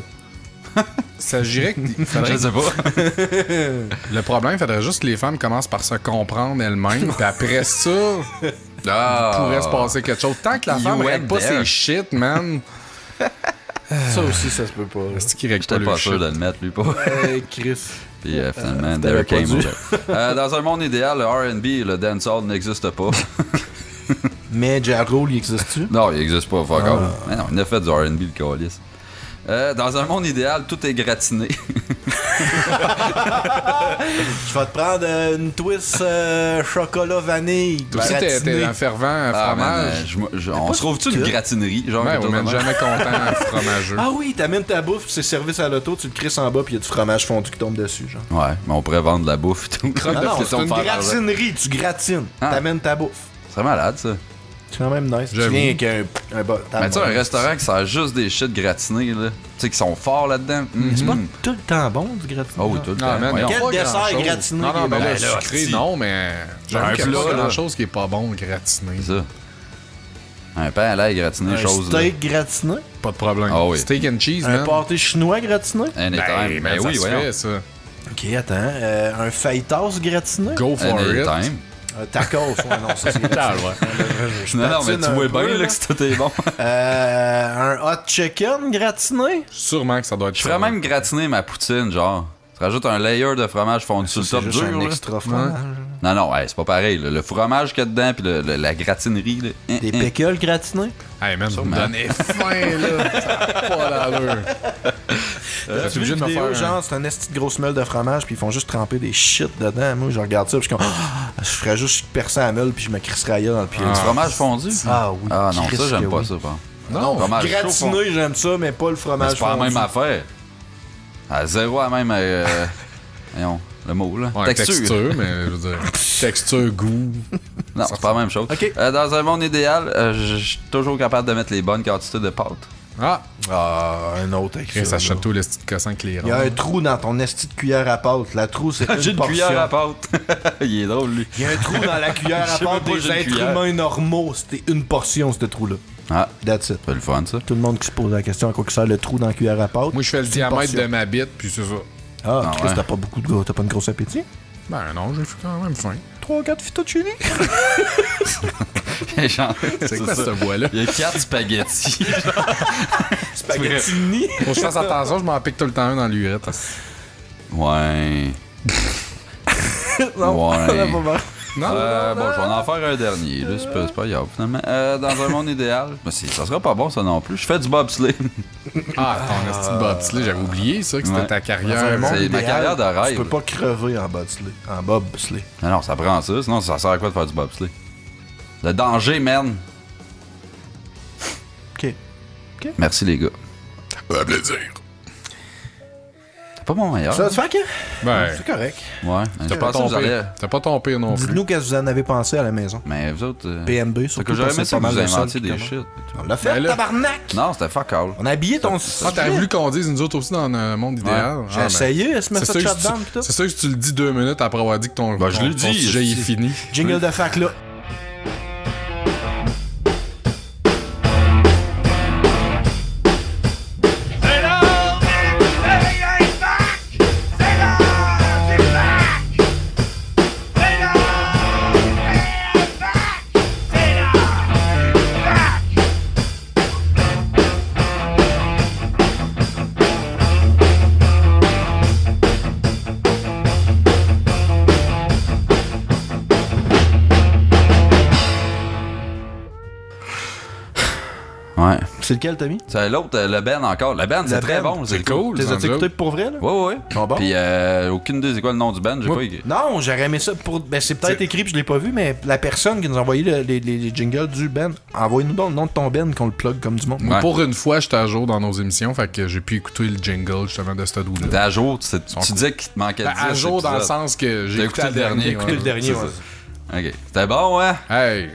Il s'agirait que... Je sais pas. Le problème, il faudrait juste que les femmes commencent par se comprendre elles-mêmes, puis après ça, Ah. pourrait se passer quelque chose. Tant que la You femme went règle pas there. ses shit, man, Ça aussi, ça se peut pas. c'est qui règle pas J'étais le pas shit. sûr de le mettre, lui, pas. Hey, Chris. Puis finalement, t'avais there came pas dû. over. Dans un monde idéal, le R&B et le dancehall n'existent pas. Mais Ja Rule, il existe-tu? Non, il n'existe pas, fuck off. Mais non, il a fait du R&B, le calice. Dans un monde idéal, tout est gratiné. Je vais te prendre une twist chocolat vanille. Toi aussi, t'es gratinée. un fervent Ah, man, fromage. on se trouve-tu une gratinerie? Genre, Ouais, quelque on chose de mène même? jamais content fromageux. Ah oui, t'amènes ta bouffe, c'est service à l'auto, tu le crisses en bas, puis il y a du fromage fondu qui tombe dessus, genre. Ouais, mais on pourrait vendre de la bouffe et tout. Non, non, c'est Question de une faire l'argent. gratinerie, tu gratines. Ah. T'amènes ta bouffe. C'est malade, ça. C'est quand même nice. Tu J'avoue. viens avec un bas. Mais tu sais, un restaurant qui sert juste des shit gratinés, là. Tu sais, qui sont forts là-dedans. C'est pas Mhm. tout le temps bon, du gratiné. Oh oui, tout le Non, temps. man, Voyons. y a Quel pas dessert grand-chose. gratiné Non, qui non, est mais bon? là, Ben là, sucré, si. non, mais j'avoue Un qu'il y a plat, pas là. grand-chose qui est pas bon gratiné. C'est ça. Un pain à l'ail gratiné, Un chose. là. steak gratiné? Pas de problème. Ah oui. Steak and cheese, Un man. pâté chinois gratiné? Anytime. Ben, Ben ça oui, se voyons. fait, ça. Ok, attends. Un fajitas gratiné? Go for it. Anytime. Un tacos, ouais, non, ça c'est gratiné. Je Non, non, mais patine tu un vois peu, bien là. là, que tout est bon. Un hot chicken gratiné? Sûrement que ça doit être Je ferais même gratiner ma poutine, genre. Tu rajoutes un layer de fromage fondu sur le C'est top juste dur, un là. extra fromage. Non, non, ouais, c'est pas pareil. Là. Le fromage qu'il y a dedans, puis la gratinerie, là. Des pickles gratinés? Hey, man, vous me donnez faim, là. Ça a pas d'allure. T'es obligé de me vidéo, faire genre, c'est un esti de grosse meule de fromage, puis ils font juste tremper des shit dedans. Moi, je regarde ça, puis je suis comme, je ferais juste percer la meule, puis je me crisserais ailleurs dans le pied. Du fromage fondu? Ah oui. Ah non, Christ ça, j'aime que pas oui. ça, pas. Non, Fromage chaud fondu. Gratiné, j'aime ça, mais pas le Mais fromage c'est pas la fondu. même affaire. À zéro à même. Voyons, le mot, là. Ouais, texture, mais je veux dire, texture, goût. Non, c'est pas la même chose. Ok. Dans un monde idéal, je suis toujours capable de mettre les bonnes quantités de pâtes. Ah, Un autre avec Chris, ça. achète là. tout le petit cossin avec les Il y a ronds. un trou dans ton esti de cuillère à pâte. La trou, c'est J'ai une une portion. cuillère à pâte. Il est drôle, lui. Il y a un trou dans la cuillère à Je sais même pâte pas des j'ai une êtres cuillère. humains normaux. C'était une portion, ce trou-là. Ah, That's it. c'est le fun, ça. Tout le monde qui se pose la question à quoi que sert le trou dans la cuillère à pâte. Moi, je fais le c'est une diamètre portion. de ma bite, puis c'est ça. Ah, Ah, Chris, ouais. t'as pas une grosse appétit? Ben non, j'ai fait quand même faim. 3-4 fettuccine. Genre, C'est quoi cette bois-là? Il y a 4 spaghettis. Spaghettini. Faut que je fasse attention, je m'en pique tout le temps un dans l'urette. Ouais. Non, Ouais. on a pas marre. Non, Bon, je vais en faire un dernier. Là, c'est pas grave, finalement. Dans un monde idéal, mais ça sera pas bon, ça non plus. Je fais du bobsleigh. Ah, ton esti de bobsleigh, j'avais oublié ça, que c'était Ouais. ta Dans carrière. un monde c'est ma idéal, carrière de rêve. Tu peux pas crever en bobsleigh. En bobsleigh. Non, ça prend ça. Sinon, ça sert à quoi de faire du bobsleigh? Le danger, man. OK. Merci, les gars. Un plaisir. C'est pas mon meilleur. Ça va te faire que? Ben, C'est correct. Ouais. Je t'as pas pensais que ton vous allez. pire. T'as pas ton pire non plus. Dites-nous qu'est-ce que vous en avez pensé à la maison. Mais vous autres. PNB, C'est surtout. que j'aurais parce aimé c'est ça que pas vous mal le seul inventiez qui des commence. shit. On l'a fait, Ben là- tabarnak! Non, c'était fuck all. On a habillé ton Ah, t'aurais voulu qu'on dise nous autres aussi dans un monde idéal? J'ai Ah, ben, essayé, elle se met C'est ça sûr, de que shutdown tu- pis tout. c'est sûr que tu le dis 2 minutes après avoir dit que ton, Ben, je l'ai ton dit, sujet est c'est- fini. Jingle de fac là. Ouais. C'est lequel, Tommy? C'est l'autre, le Ben encore. Le Ben, c'est Le très Ben, bon. c'est cool. Les sans as-tu écoutés joke. pour vrai, là? Ouais, ouais. Sont bons? Puis, aucune idée, c'est quoi le nom du band? J'ai Ouais. pas écrit. Non, j'aurais aimé ça pour. Ben, c'est peut-être écrit puis je l'ai pas vu, mais la personne qui nous a envoyé les jingles du band, envoie-nous donc le nom de ton band qu'on le plug comme du monde. Moi, Ouais. pour une fois, j'étais à jour dans nos émissions, fait que j'ai pu écouter le jingle justement de ce T'es doux-là. à jour, tu disais qu'il te manquait 10 Ben, à jour dans le épisodes. sens que j'ai T'as écouté le écouté le dernier. dernier, ouais. Écoutez le dernier, c'est ouais. Ok. C'était bon, ouais? Hey!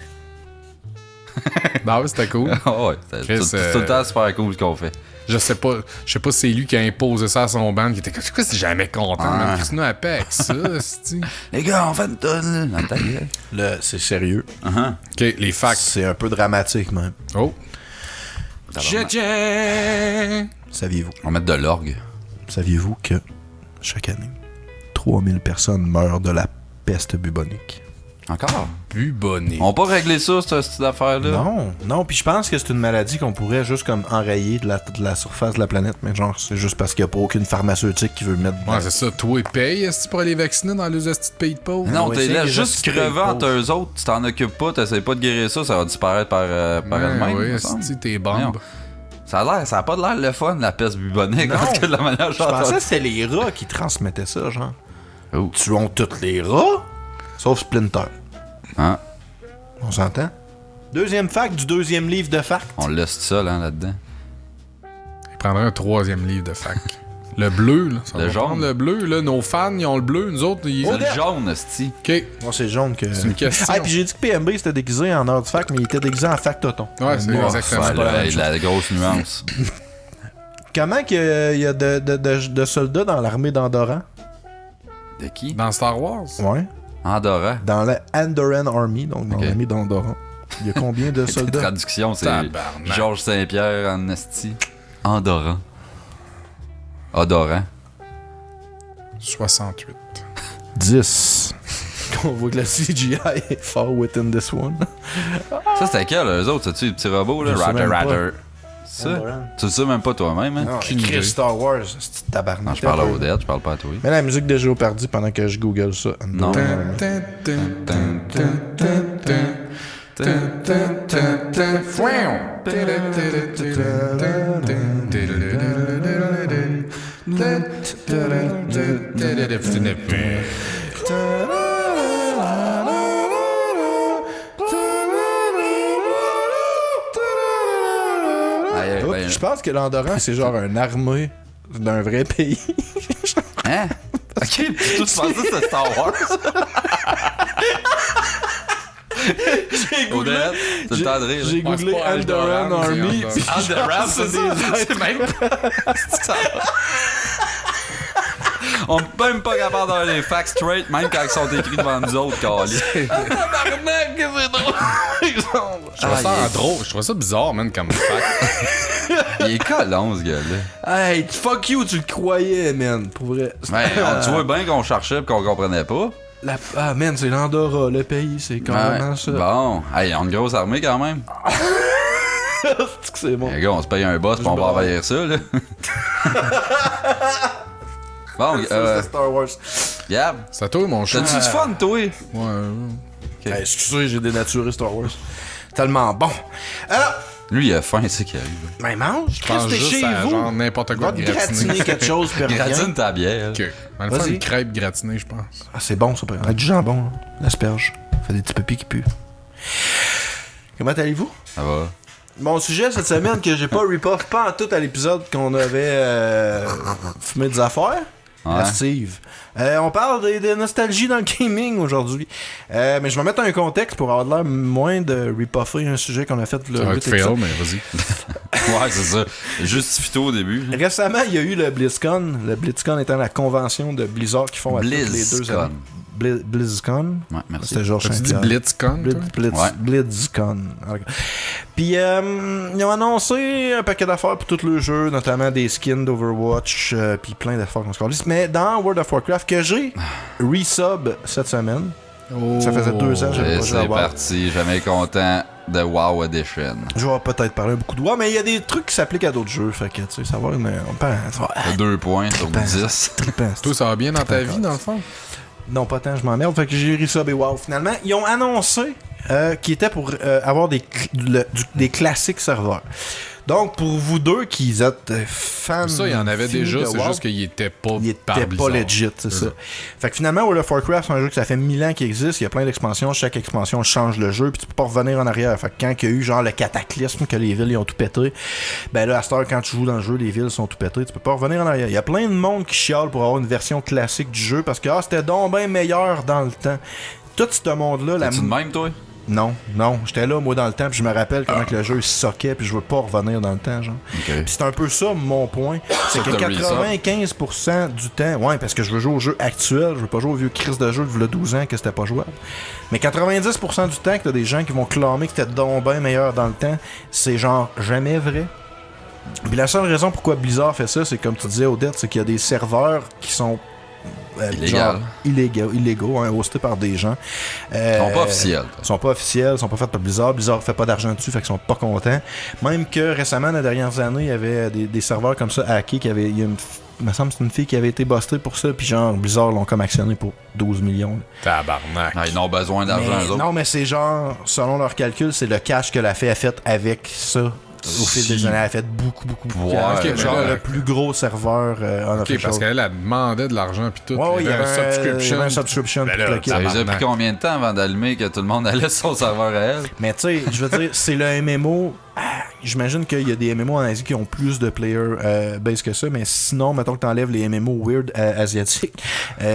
Ben oui, c'était cool. Ah ouais, c'est Chris, tout le temps super cool ce qu'on fait. Je sais pas si c'est lui qui a imposé ça à son band, qui était comme, c'est jamais content, Ah. man. Qu'est-ce que nous a fait avec ça, c'ti? Les gars, on fait une tonne, là. Dans ta gueule. C'est sérieux. Uh-huh. Ok, les facts. C'est un peu dramatique, même. Oh! Saviez-vous? On va mettre de l'orgue. Saviez-vous que chaque année, 3000 personnes meurent de la peste bubonique? Encore? Bubonné. On va pas régler ça, cette petite affaire-là? Non, puis je pense que c'est une maladie qu'on pourrait juste comme enrayer de la surface de la planète, mais genre, c'est juste parce qu'il n'y a pas aucune pharmaceutique qui veut mettre... Ouais, c'est ça. Toi, paye est-ce pour aller vacciner dans les estis de pays de pauvres? Non, Ouais, t'es c'est là les juste hosties crevant pauvres. entre eux autres, tu t'en occupes pas, t'essayes pas de guérir ça, ça va disparaître par elle-même. Oui, me semble. esti, t'es Voyons. bombe. Ça a pas de l'air le fun, la peste bubonique, Non. parce que de la manière Je pensais j'entends. que c'était les rats qui transmettaient ça, genre. Oh. Tuons tous les rats, sauf Splinter. Hein? On s'entend? Deuxième fac du deuxième livre de fac. On laisse seul là-dedans. Il prendrait un 3e livre de fac. Le bleu, là. Ça Le va jaune. prendre le bleu, là. Nos fans, ils ont le bleu. Nous autres, ils... C'est le jaune, esti. Ok. Moi, c'est jaune que. C'est une question. Ah, puis j'ai dit que PMB c'était déguisé en heure de fac, mais il était déguisé en fac toton. Ouais, c'est Noir. exactement Ouais, ça. là, il y a de la grosse nuance. Comment qu'il y a de soldats dans l'armée d'Andoran? De qui? Dans Star Wars? Ouais. Andorra. Dans la Andoran Army, donc dans Ok. l'armée d'Andoran. Il y a combien de La soldats? traduction, c'est Tabarnak. Georges Saint-Pierre en esti. Andorran. Odorant. 68. 10. On voit que la CGI est far within this one. Ça, c'était quel, eux autres? C'est-tu les petits robots, là? Je sais Roger, même pas. Roger. Ça? Andorran. Tu le sais même pas toi-même, hein? Non, Aucune idée. Chris Star Wars, c'est tabarnak. Non, je parle à Odette, je parle pas à toi. Mets la musique de Géopardy pendant que je google ça. Non. Je pense que l'Andorran, c'est genre une armée d'un vrai pays. Hein? Ok, puis tout tu pensais que c'était Star Wars? Odette, c'est le temps de rire. J'ai googlé Alderaan Army. Alderaan, c'est même pas... On est même pas capable d'avoir les facts straight, même quand ils sont écrits devant nous autres, câlisse. Tabarnak, que c'est drôle! Je trouve ça drôle. Je trouve ça bizarre, man, comme fact. Il est colon, ce gars-là. Hey, fuck you, tu le croyais, man, pour vrai. Tu vois bien qu'on cherchait et qu'on comprenait pas. Ah, man, c'est l'Andorra, le pays, c'est carrément ça. Bon, hey, on a une grosse armée quand même. C'est que c'est bon. Les gars, on se paye un boss pis on va envahir ça, là. Bon, c'est Star Wars. Gab, C'est à toi, mon chat. t'as-tu du fun, toi? Ouais. Okay. Hey, excusez, j'ai dénaturé Star Wars. Tellement bon. Alors, Lui, il a faim, c'est qu'il arrive. ben mange, Je pense Chris, t'es juste chez à vous. genre n'importe quoi Va de te gratiné. gratiner quelque chose, puis rien. Gratine ta bière. Ok. On va faire Vas-y. une crêpe gratinée, je pense. Ah, c'est bon, ça. On a du jambon, hein. L'asperge. Fait des petits papilles qui puent. Comment allez-vous? Ça va. Mon sujet cette semaine que j'ai pas rip-off pas en tout à l'épisode qu'on avait fumé des affaires. Ouais. À Steve. On parle de nostalgie dans le gaming aujourd'hui. Mais je vais mettre un contexte pour avoir l'air moins de rip-offer un sujet qu'on a fait Ça le va 8 être fail, épisodes. mais vas-y. Ouais, c'est ça. Justifie-toi au début. Récemment, il y a eu le BlizzCon. Le BlizzCon étant la convention de Blizzard qui font à toutes les 2 BlizzCon. années. BlizzCon. Ouais, merci. C'était Georges T'as-tu dit Saint-Pierre. BlitzCon, toi? Ouais. BlizzCon. Puis ils ont annoncé un paquet d'affaires pour tous les jeux, notamment des skins d'Overwatch, puis plein d'affaires qu'on se calisse. Mais dans World of Warcraft, que j'ai resub cette semaine, ça faisait 2 ans que j'avais Et pas joué à c'est WoW. parti, jamais content de WoW Edition. Je vais peut-être parler beaucoup de WoW, mais il y a des trucs qui s'appliquent à d'autres jeux, fait que tu sais, ça va, mais on peut... T'as 2 points sur 10. Toi, ça va bien dans ta vie, dans le fond? Non, pas tant, je m'emmerde. Fait que j'ai resub et WoW. Finalement, ils ont annoncé qu'ils étaient pour avoir des classiques serveurs. Donc, pour vous deux qui êtes fans. Ça, il y en avait finis déjà, de c'est WoW, juste qu'il était pas il par était Blizzard. pas legit, c'est ça. Fait que finalement, World of Warcraft, c'est un jeu que ça fait 1000 ans qu'il existe. Il y a plein d'expansions. Chaque expansion change le jeu. Puis tu peux pas revenir en arrière. Fait que quand il y a eu genre le cataclysme, que les villes ils ont tout pété, ben là, à cette heure, quand tu joues dans le jeu, les villes sont tout pétées. Tu peux pas revenir en arrière. Il y a plein de monde qui chiale pour avoir une version classique du jeu parce que c'était donc bien meilleur dans le temps. Tout ce monde-là, T'es-tu de même, toi? Non, j'étais là moi dans le temps puis je me rappelle comment que le jeu soquait puis je veux pas revenir dans le temps genre. Ok. Puis c'est un peu ça mon point, c'est que t'as 95% du temps, ouais parce que je veux jouer au jeu actuel, je veux pas jouer au vieux crise de jeu de 12 ans que c'était pas jouable. Mais 90% du temps que t'as des gens qui vont clamer que c'était donc bien meilleur dans le temps, c'est genre jamais vrai. Puis la seule raison pourquoi Blizzard fait ça, c'est comme tu disais Odette, c'est qu'il y a des serveurs qui sont illégaux, hein, hostés par des gens. Ils sont pas officiels. Ils sont pas officiels, ils sont pas faits par Blizzard. Blizzard fait pas d'argent dessus, fait qu'ils sont pas contents. Même que récemment, dans les dernières années, il y avait des serveurs comme ça hackés il me semble que c'est une fille qui avait été bustée pour ça, puis genre Blizzard l'ont comme actionné pour 12 millions. Tabarnak. Ah, ils ont besoin d'argent, Mais eux autres. non, mais c'est genre, selon leurs calculs, c'est le cash que la fille a fait avec ça. Au fil des années, elle a fait beaucoup Ouais, cash. mais Genre là- le plus gros serveur en Ok, parce qu'elle a demandé de l'argent pis tout. Ouais, il y avait subscription. un subscription. Ben puis là, tout le kit. Ça les a tabarnak. pris combien de temps avant d'allumer que tout le monde allait sur son serveur à elle? Mais tu sais, je veux dire, c'est le MMO. J'imagine qu'il y a des MMO en Asie qui ont plus de player base que ça, mais sinon, mettons que t'enlèves les MMO weird asiatiques,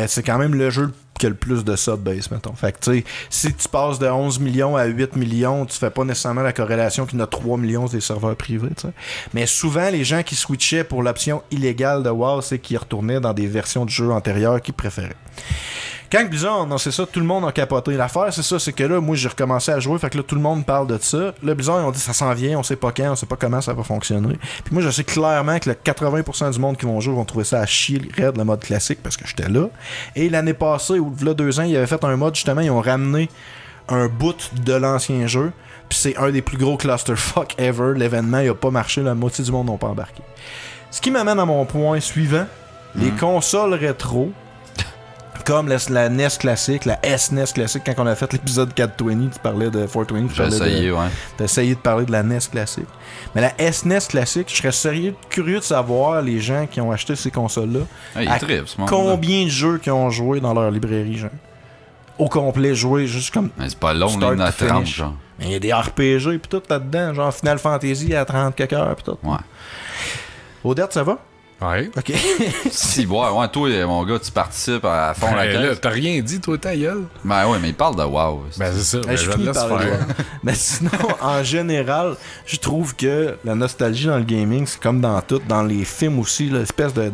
c'est quand même le jeu qui a le plus de sub-base, mettons. Fait que tu sais, si tu passes de 11 millions à 8 millions, tu fais pas nécessairement la corrélation qu'il y en a 3 millions des serveurs privés, tu sais. Mais souvent, les gens qui switchaient pour l'option illégale de WoW, c'est qu'ils retournaient dans des versions de jeux antérieures qu'ils préféraient. Quand Blizzard, non, c'est ça, tout le monde a capoté. L'affaire, c'est ça, c'est que là, moi, j'ai recommencé à jouer, fait que là, tout le monde parle de ça. Là, Blizzard, ils ont dit, ça s'en vient, on sait pas quand, on sait pas comment ça va fonctionner. Puis moi, je sais clairement que le 80% du monde qui vont jouer vont trouver ça à chier, raide, le mode classique, parce que j'étais là. Et l'année passée, ou là, 2 ans, ils avaient fait un mode, justement, ils ont ramené un bout de l'ancien jeu. Puis c'est un des plus gros clusterfuck ever. L'événement, il a pas marché, la moitié du monde n'ont pas embarqué. Ce qui m'amène à mon point suivant, les consoles rétro Comme la NES classique, la SNES classique, quand on a fait l'épisode 420, tu parlais de 420. J'ai essayé, ouais. T'as essayé de parler de la NES classique. Mais la SNES classique, je serais curieux de savoir, les gens qui ont acheté ces consoles-là, Ils trippent, ce monde-là. combien de jeux qu'ils ont joué dans leur librairie, genre. Au complet, joué, juste comme... Mais c'est pas long, Start là, il y en a to 30, finish. genre. Mais il y a des RPG pis tout là-dedans, genre Final Fantasy à 30 quelques heures pis tout. Ouais. Odette, ça va? Ouais. Ok. Si, ouais, toi, mon gars, tu participes à fond la Ben là, caisse. t'as rien dit, toi, ta gueule? Ben ouais, mais il parle de WoW. Ben c'est ça, ben, Je je finis le laisse par parler, faire. ouais. Mais sinon, en général, je trouve que la nostalgie dans le gaming, c'est comme dans tout, dans les films aussi, l'espèce de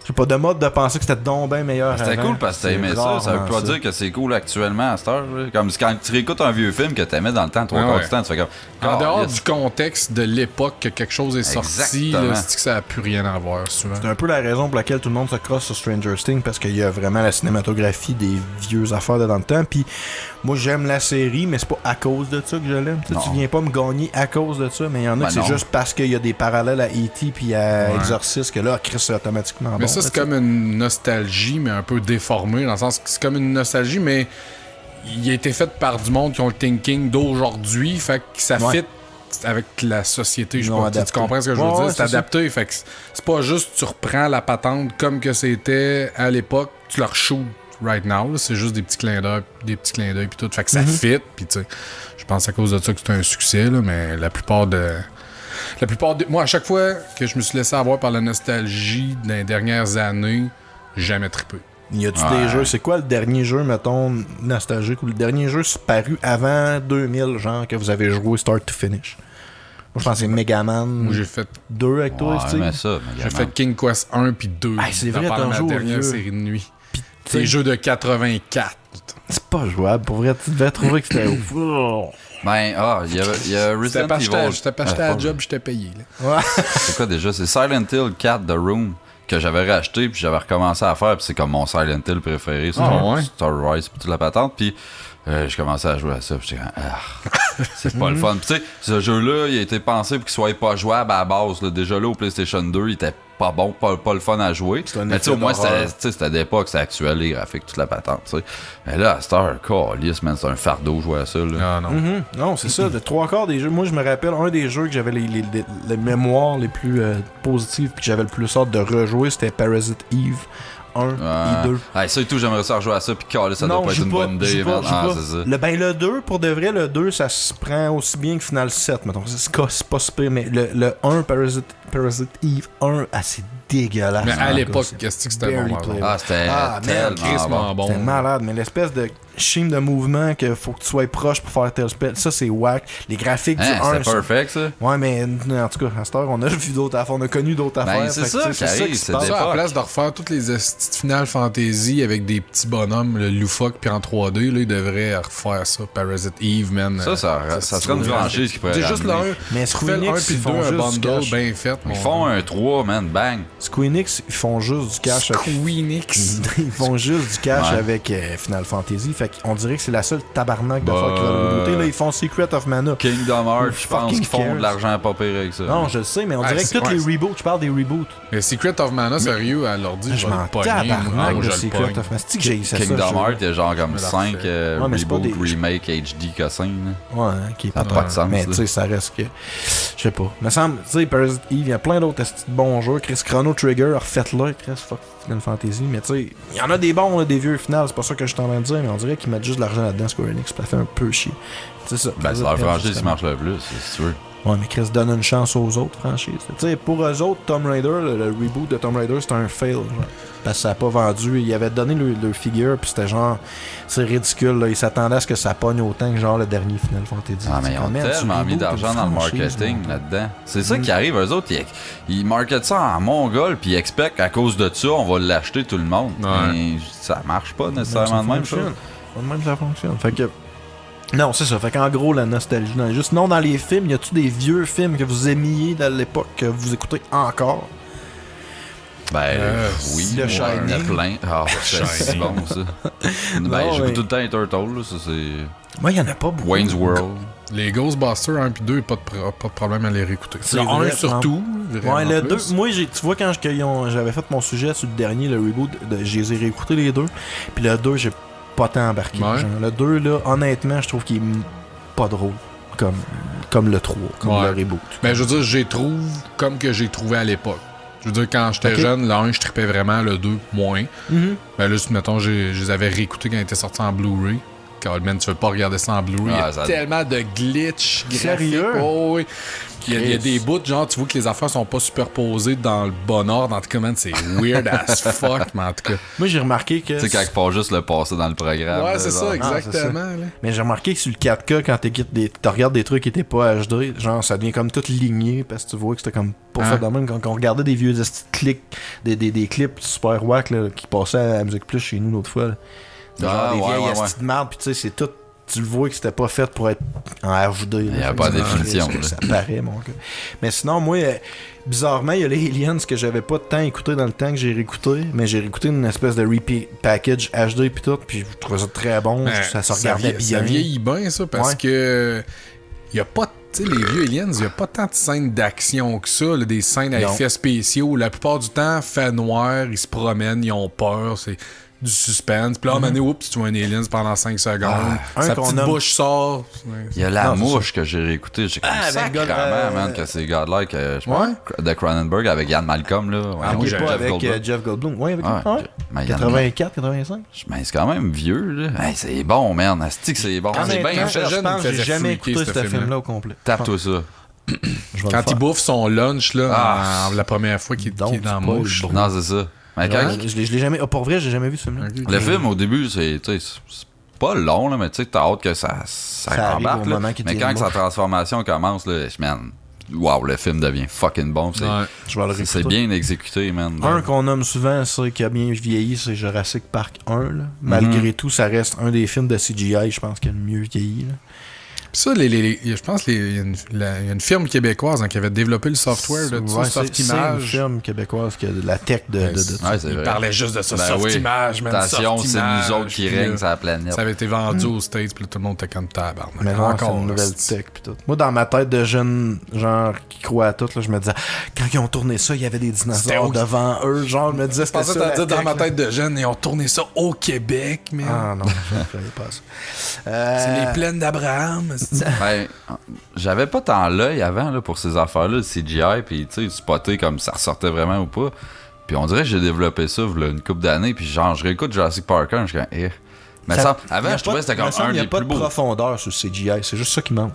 je sais pas, de mode de penser que c'était donc bien meilleur. C'était avant. cool parce que t'as C'est aimé ça. Ça veut rarement pas dire que c'est cool actuellement à cette heure. Là. Comme quand tu réécoutes un vieux film que t'aimais dans le temps, trois quarts du temps, tu fais comme. En dehors yes. du contexte de l'époque que quelque chose est sorti, Exactement. là, c'est que ça a plus rien à voir souvent. C'est un peu la raison pour laquelle tout le monde se crosse sur Stranger Things, parce qu'il y a vraiment la cinématographie des vieux affaires de dans le temps. Puis moi, j'aime la série, mais c'est pas à cause de ça que je l'aime. Tu viens pas me gagner à cause de ça, mais il y en a que c'est non. juste parce qu'il y a des parallèles à E.T. puis à Ouais. Exorcist que là, Chris, c'est automatiquement Mais bon. ça, là, c'est tu sais. comme une nostalgie, mais un peu déformée, dans le sens que c'est comme une nostalgie, mais il a été fait par du monde qui ont le thinking d'aujourd'hui, fait que ça Ouais. fit avec la société, je sais Non pas, tu adapté. comprends ce que je veux Ouais, dire? ouais, c'est c'est adapté, fait que c'est pas juste tu reprends la patente comme que c'était à l'époque, tu leur shoot right now, là, c'est juste des petits clins d'œil puis tout, fait que ça fit, puis tu sais, je pense à cause de ça que c'est un succès, là, mais la plupart de... Moi, à chaque fois que je me suis laissé avoir par la nostalgie dans les dernières années, jamais trippé. Y a-tu des jeux, c'est quoi le dernier jeu, mettons, nostalgique, ou le dernier jeu paru avant 2000, genre, que vous avez joué start to finish? Moi, je pense que c'est Megaman Moi, j'ai fait 2 avec toi, Ouais, Steve. mais ça, J'ai fait King Quest 1 puis 2. Ah, c'est vrai, pendant t'as ma joué au dernière vieux. série de nuit. t'sais- C'est les jeux de 84. C'est pas jouable, pour vrai, tu devais trouver que c'était ouf. Ben, il y a C'était Resident pas Evil. acheté à la job, j'étais payé. Là. Ouais. C'est quoi déjà? C'est Silent Hill 4 The Room que j'avais racheté puis j'avais recommencé à faire puis c'est comme mon Silent Hill préféré sur ouais? Star Wars puis toute la patente puis je commençais à jouer à ça puis j'étais comme c'est pas le fun. Puis tu sais, ce jeu-là, il a été pensé pour qu'il soit pas jouable à la base. Là. Déjà là, au PlayStation 2, il était pas bon, pas le fun à jouer. un Mais tu sais, au effet moins, d'horreur. c'était d'époque, c'était actuel, les graphiques, toute la patente. T'sais. Mais là, à Star, calice, man, c'est un fardeau jouer à ça. Là. Ah non. Non, c'est ça, de 3/4 des jeux. Moi, je me rappelle, un des jeux que j'avais les mémoires les plus positives puis que j'avais le plus hâte de rejouer, c'était Parasite Eve 1 et 2. Ouais, ça et tout, j'aimerais ça rejouer à ça puis calice, ça doit pas être joue une bonne idée, joue man. joue Ah, pas. c'est ça. Le 2, pour de vrai, le 2, ça se prend aussi bien que Final 7, mettons. C'est pas super, mais le 1, Parasite Eve 1, c'est dégueulasse. Mais à mon l'époque, gars, qu'est-ce que c'était barely bon? playable. Ah, c'était Ah, man, tellement crissement bon. bon. c'est malade, mais l'espèce de scheme de mouvement que faut que tu sois proche pour faire tel spell, ça c'est whack. Les graphiques du Hein, 1 c'était sont- perfect, ça. Ouais, mais en tout cas, à cette heure, on a vu d'autres affaires, on a connu d'autres affaires. c'est fait que, ça tu sais, qui arrive, se c'est passe. des- Ça, à la l'époque. place de refaire toutes les petites Final Fantasy avec des petits bonhommes, le loufoque, puis en 3D, là, ils devraient refaire ça. Parasite Eve, man. Ça serait une franchise qui pourrait C'est juste le 1. ramener. Mais Tu fais Square le 1 Enix, puis ils le 2, font un juste du bundle cash. bien fait. Ils font un 3, man, bang. Square Enix, ils font juste du cash. Queenix. Ils font juste du cash Ouais. avec Final Fantasy. Fait qu'on dirait que c'est la seule tabarnak d'affaires qu'ils veulent rebooter. Là, ils font Secret of Mana. Kingdom Hearts, je pense fucking qu'ils font cares? de l'argent pas pire avec ça. Non, je le sais, mais on Ah, dirait que c'est- tous ouais, les c'est- reboots, je parle des reboots. Mais Secret of Mana, sérieux, à l'ordi, Je vais m'en le pogner. moi. tabarnak Ah, de je le Secret pogne. of Mana. C'est que j'ai essayé ça. Kingdom ce Hearts, il y a genre comme Mais 5 Ouais, mais c'est pas reboots, des- remake, HD, cutscenes. Ouais, hein, qui est Ça a pas de sens, Mais là. tu sais, ça reste que. Je sais pas. Me semble, tu sais, Parasite Eve, il y a plein d'autres esti de bons jeux. Chris Chrono Trigger, refaites-le. Chris, fuck Final Fantasy. Mais tu sais, il y en a des bons, là, des vieux finales. C'est pas ça que je suis en train de dire, mais on dirait qu'ils mettent juste de l'argent là-dedans, Square Enix. Ça fait un peu chier. C'est ça. Ben, c'est leur franchise qui marche le plus, si tu veux. Ouais, mais Chris donne une chance aux autres franchises. Tu sais, pour eux autres, Tomb Raider, le reboot de Tomb Raider, c'était un fail. Genre. Parce que ça a pas vendu. Ils avaient donné le figure, puis c'était genre. C'est ridicule, là. Ils s'attendaient à ce que ça pogne autant que genre le dernier Final Fantasy. Ah, mais ils ont Man, tu tellement mis rebootes d'argent une dans le franchise, marketing mon gars. là-dedans. C'est ça qui arrive, eux autres, ils marketent ça en mongol, puis ils expectent qu'à cause de ça, on va l'acheter tout le monde. Ouais. Mais ça marche pas nécessairement de même chose. Pas de même ça fonctionne. Fait que. Non, c'est ça. Fait qu'en gros, la nostalgie. Juste non, dans les films, y a-tu des vieux films que vous aimiez dans l'époque que vous écoutez encore? Ben oui, The ouais, il y en a Shining. plein. Ah, c'est bon ça. Ben, Non, j'écoute mais- tout le temps les Turtles, là, ça c'est. Moi, il y en a pas beaucoup. Wayne's World. Les Ghostbusters 1 puis 2, pas de problème à les réécouter. C'est Le vrai, 1 surtout. Ouais, le 2, plus. moi, tu vois, quand j'avais fait mon sujet sur le dernier, le reboot, je les ai réécoutés les deux. Puis le 2, j'ai pas tant embarqué. Ouais. Genre, le 2, là, honnêtement, je trouve qu'il est pas drôle. Comme le 3, comme Ouais. le reboot. Ben, je veux dire, j'ai trouvé comme que j'ai trouvé à l'époque. Je veux dire, quand j'étais Ok. jeune, le 1, je trippais vraiment, le 2, moins. Mhm. Ben là, mettons, je les avais réécoutés quand ils étaient sortis en Blu-ray. Man, tu veux pas regarder ça en Blu-ray. Il y a ça- tellement de glitch graphiques. Sérieux? Oh, oui. Il y a Chris. des bouts, genre, tu vois que les affaires sont pas superposées dans le bon ordre. En tout cas, man, c'est weird as fuck, mais en tout cas. Moi, j'ai remarqué que... Tu sais, quand il faut juste le passer dans le programme. Ouais, là, c'est genre. ça, c'est ça. exactement. là. Mais j'ai remarqué que sur le 4K, quand tu regardes des trucs qui étaient pas HD, genre ça devient comme tout ligné parce que tu vois que c'était comme pas Hein? fait de même. Quand on regardait des vieux clics, des clips super wack là, qui passaient à Musique Plus chez nous l'autre fois. là. C'était Ah, genre des ouais, vieilles ouais, astis de marde, puis tu sais, c'est tout. Tu le vois que c'était pas fait pour être en HD. Il y a pas de définition, là. Ça paraît, mon gars. Mais sinon, moi, bizarrement, il y a les Aliens que j'avais pas de temps écouté dans le temps que j'ai réécouté. Mais j'ai réécouté une espèce de repeat package HD puis tout. Puis je trouvais ça très bon. Ben, ça se regardait bien. Ça vieillit bien, ça, parce Ouais. que. Il y a pas. Tu sais, les vieux Aliens, il n'y a pas tant de scènes d'action que ça, là, des scènes à Non. effets spéciaux. La plupart du temps, fait noir, ils se promènent, ils ont peur, c'est du suspense. Puis là, à un moment donné, oups, tu vois un Alien pendant 5 secondes. un Sa qu'on petite nomme- bouche sort. Il y a la Non, c'est mouche que j'ai réécouté. J'ai comme avec le gars, sacrément, man, que c'est God-like. Je pense, de Cronenberg avec Ian Malcolm, là. Ouais, Ah, moi, Qui est j'ai pas Jeff avec Goldblum. Jeff Goldblum. Ouais, avec lui. Ouais, Ouais. mais Ian 84, 85. Ben, c'est quand même vieux, là. Hey, c'est bon, man. Asti que c'est bon. C'est Honnêtement, bien fait. jeune, je pense il que j'ai faisait jamais freaker, écouté ce ce film-là. film-là au complet. Tape-toi ça. Je vais le Quand il faire. bouffe son lunch, là, Ah. la première fois qu'il est dans la Don't mouche. spoil. Non, c'est ça. Mais quand- Je l'ai jamais. Pour vrai, j'ai jamais vu ce film-là. le film, au début, c'est pas long, là, mais tu sais, t'as hâte que ça arrive embarque. au là. moment qu'il Mais devient quand sa mouche. transformation commence, là, man, wow, le film devient fucking bon. C'est Ouais. Je vais le réécouter. c'est bien exécuté, man. Un qu'on nomme souvent, c'est qui a bien vieilli, c'est Jurassic Park 1. Là. Malgré tout, ça reste un des films de CGI, je pense, qui a le mieux vieilli. Là. Puis ça, je pense qu'il y a une firme québécoise qui avait développé le software de Ouais, Soft c'est une Image. firme québécoise qui a de la tech de Ouais, c'est Il vrai. parlait juste de ça, Ben Soft oui. Image, man. Attention, Soft c'est Image, nous autres qui puis règnent là, sur la planète. ça avait été vendu aux States, puis là, tout le monde était comme tabarnak. Mais non, c'est encore une nouvelle hostie. tech pis tout. Moi, dans ma tête de jeune, genre, qui croit à tout, là, je me disais, quand ils ont tourné ça, il y avait des C'était dinosaures au- devant eux. Genre, je me disais, Je c'était pensais ça. t'as la dit dans tech, ma là. tête de jeune, ils ont tourné ça au Québec, man. Ah non, je ne ferais pas ça. C'est les plaines d'Abraham. c'est- Ben, j'avais pas tant l'œil avant là, pour ces affaires-là, le CGI, puis tu sais, spotter comme ça ressortait vraiment ou pas. Puis on dirait que j'ai développé ça il y a une couple d'années, puis genre, je réécoute Jurassic Park 1, je suis comme, eh. Mais ça, Il y avant, a je trouvais que c'était comme un Il n'y a des pas plus de beaux. profondeur sur le CGI, c'est juste ça qui manque.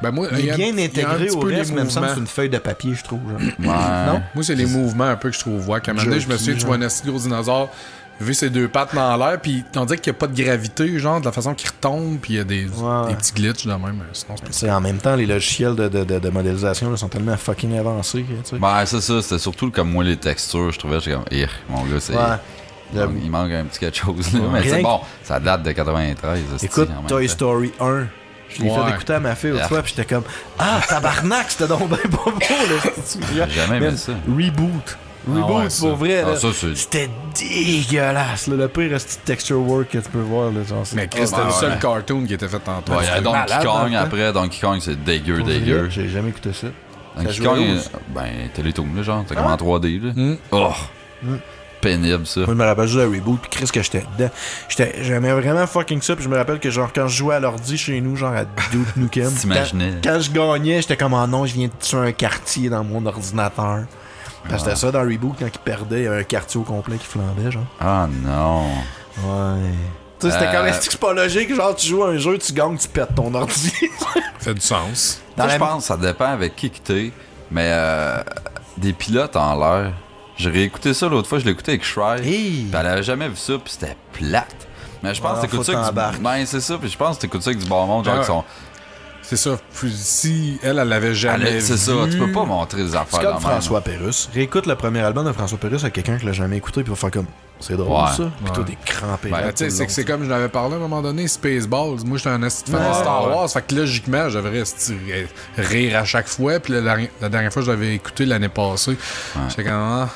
Ben moi, Il y est a- bien il y a un intégré petit au peu les reste, mais il me semble que c'est mouvements. une feuille de papier, je trouve. genre. Ouais. Non? Moi, c'est les mouvements un peu que je trouve voir. Qu'à un moment donné, je me souviens, tu vois un esti de gros dinosaure lever ses deux pattes dans l'air, puis on dirait qu'il n'y a pas de gravité, genre, de la façon qu'il retombe, puis il y a des petits glitches de même. Sinon, c'est pas Tu sais, en même temps, les logiciels de modélisation là, sont tellement fucking avancés. que, tu sais. Ben, c'est ça, c'était surtout comme moi les textures, je trouvais, j'étais comme, eh, mon gars, c'est. Ouais. Il manque un petit quelque chose là. Mais Rien c'est que- bon, ça date de 93. esti, Écoute, en même Toy temps. Story 1. Je l'ai Ouais. fait écouter à ma fille Yeah. l'autre fois, puis j'étais comme, ah, tabarnak, c'était donc bien pas beau, là. J'ai jamais aimé Man, ça. Reboot. Reboot, ouais, ça. pour vrai. Ah, là. ça, c'est- C'était dégueulasse. Là. Le pire, c'est texture work que tu peux voir. Là, genre, c'est- Mais Chris, c'était ouais, le seul ouais. cartoon qui était fait en toi. Ouais, il y a Donkey malade, Kong dans le temps. après, Donkey Kong c'est dégueu, Pour vrai, dégueu. J'ai jamais écouté ça. Donkey jouait Kong, où? ben, Télétoon, là, genre, c'est comme en 3D, là. Oh! Pénible, ça. Moi, je me rappelle juste de Reboot, puis Chris, que j'étais dedans. J'aimais vraiment fucking ça, puis je me rappelle que, genre, quand je jouais à l'ordi chez nous, genre, à Duke Nukem, T'imaginais. quand je gagnais, j'étais comme, oh non, je viens de tuer un quartier dans mon ordinateur. Parce que c'était ça dans Reboot, quand il perdait, il y avait un quartier au complet qui flambait, genre. Ah non. Ouais. Tu sais, c'était comme, est-ce que c'est pas logique, genre, tu joues à un jeu, tu gagnes, tu pètes ton ordi. Ça fait du sens. Ça, je pense, ça dépend avec qui que t'es, mais des pilotes en l'air. J'ai réécouté ça l'autre fois, je l'ai écouté avec Shry. Hey! Puis elle avait jamais vu ça, puis c'était plate. Mais je pense Ah, que t'écoutes faut ça avec t'embarquer. du... Ben, c'est ça, puis je pense que t'écoutes ça avec du bon monde, genre Ah qui sont... C'est ça. Puis si elle l'avait jamais vu... C'est ça, tu peux pas montrer des affaires C'est comme dans le même. François Pérusse. Réécoute le premier album de François Pérusse à quelqu'un qui l'a jamais écouté, puis il va faire comme, c'est drôle Ouais. ça. Puis toi, t'es crampé. Ben, là, Ben, tu sais, tout le c'est long, que c'est ça. comme je l'avais parlé à un moment donné, Spaceballs. Moi, j'étais un esti fan de Star Wars. Fait que logiquement, je devrais rire à chaque fois. Puis la dernière fois, je l'avais écouté l'année passée. J'étais comme,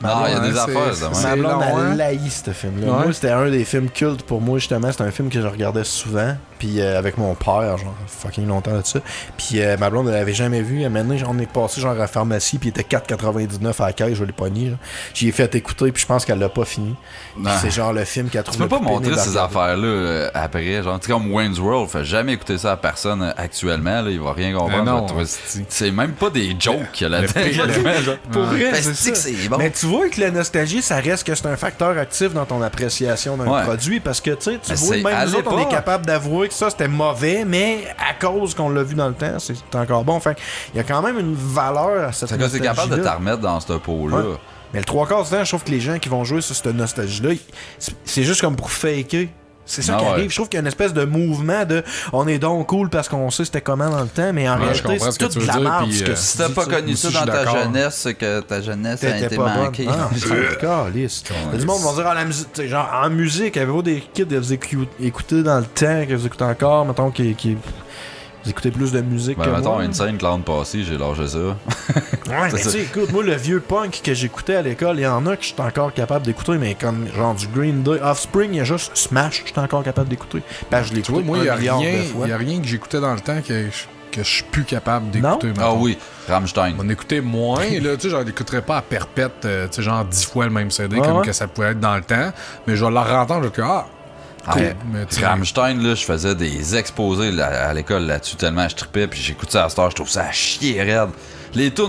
Non, il y a des c'est- affaires, c'est- de c'est Ma blonde, long, hein? elle haït ce film-là. Ouais. Moi, c'était un des films cultes pour moi, justement. C'était un film que je regardais souvent. Puis avec mon père, genre, fucking longtemps de ça. Puis ma blonde, elle l'avait jamais vu. Maintenant, on est passé genre à la pharmacie. Puis il était 4,99 à la caisse. Je l'ai pogné. J'y ai fait écouter. Puis je pense qu'elle l'a pas fini. Puis Non. c'est genre le film qu'elle a Tu trouvé. peux pas le plus montrer pénible à ces regarder. affaires-là après, genre, tu sais, comme Wayne's World, fait jamais écouter ça à personne actuellement, là, il va rien comprendre. Mais non, il va trouver- hostie. c'est même pas des jokes qu'il y a là-dedans. Pour vrai, Ben, c'est c'est-tu que ça. c'est bon? Mais tu vois que la nostalgie, ça reste que c'est un facteur actif dans ton appréciation d'un Ouais. produit parce que tu sais, tu Mais vois, c'est même à nous autres, on est l'époque. capable d'avouer que ça c'était mauvais, mais à cause qu'on l'a vu dans le temps, c'est encore bon. Fait il y a quand même une valeur à cette C'est que c'est capable de nostalgie-là. t'en remettre dans ce pot-là. Ouais. Mais le trois quarts du temps, je trouve que les gens qui vont jouer sur cette nostalgie-là, c'est juste comme pour faker. C'est ça Ah qui ouais. arrive. Je trouve qu'il y a une espèce de mouvement de on est donc cool parce qu'on sait c'était comment dans le temps, mais en Ouais, je réalité, comprends c'est ce que toute tu de veux la dire, merde. puis, ce que Si t'as pas connu Aussi, ça je dans suis ta d'accord. jeunesse, c'est que ta jeunesse a T'étais été pas manquée. bonne. Ah, c'est calisse. Il y a du monde qui vont dire, ah, la musique, tu sais, genre, en musique, avez-vous des kids que vous écoutez dans le temps, que vous écoutez encore, mettons, vous écoutez plus de musique Ben, que mettons, moi. une scène l'an passé, j'ai lâché ça. Ouais, mais tu sais, écoute, moi, le vieux punk que j'écoutais à l'école, il y en a que je suis encore capable d'écouter, mais comme, genre, du Green Day, Offspring, il y a juste Smash, je suis encore capable d'écouter. Ben, je Tu vois, l'écoute moi, il n'y a, un milliard de fois. rien que j'écoutais dans le temps que je suis plus capable d'écouter. Ah oui, Rammstein. On écoutait moins, là, tu sais, j'en écouterais pas à perpète, tu sais, genre 10 fois le même CD, Ah comme ouais? que ça pouvait être dans le temps, mais je vais le re-entendre, je vais dire, cool. Ouais. Mais tu sais, Rammstein, là, je faisais des exposés à l'école là-dessus tellement je trippais, puis j'écoute ça à cette heure, je trouve ça à chier raide.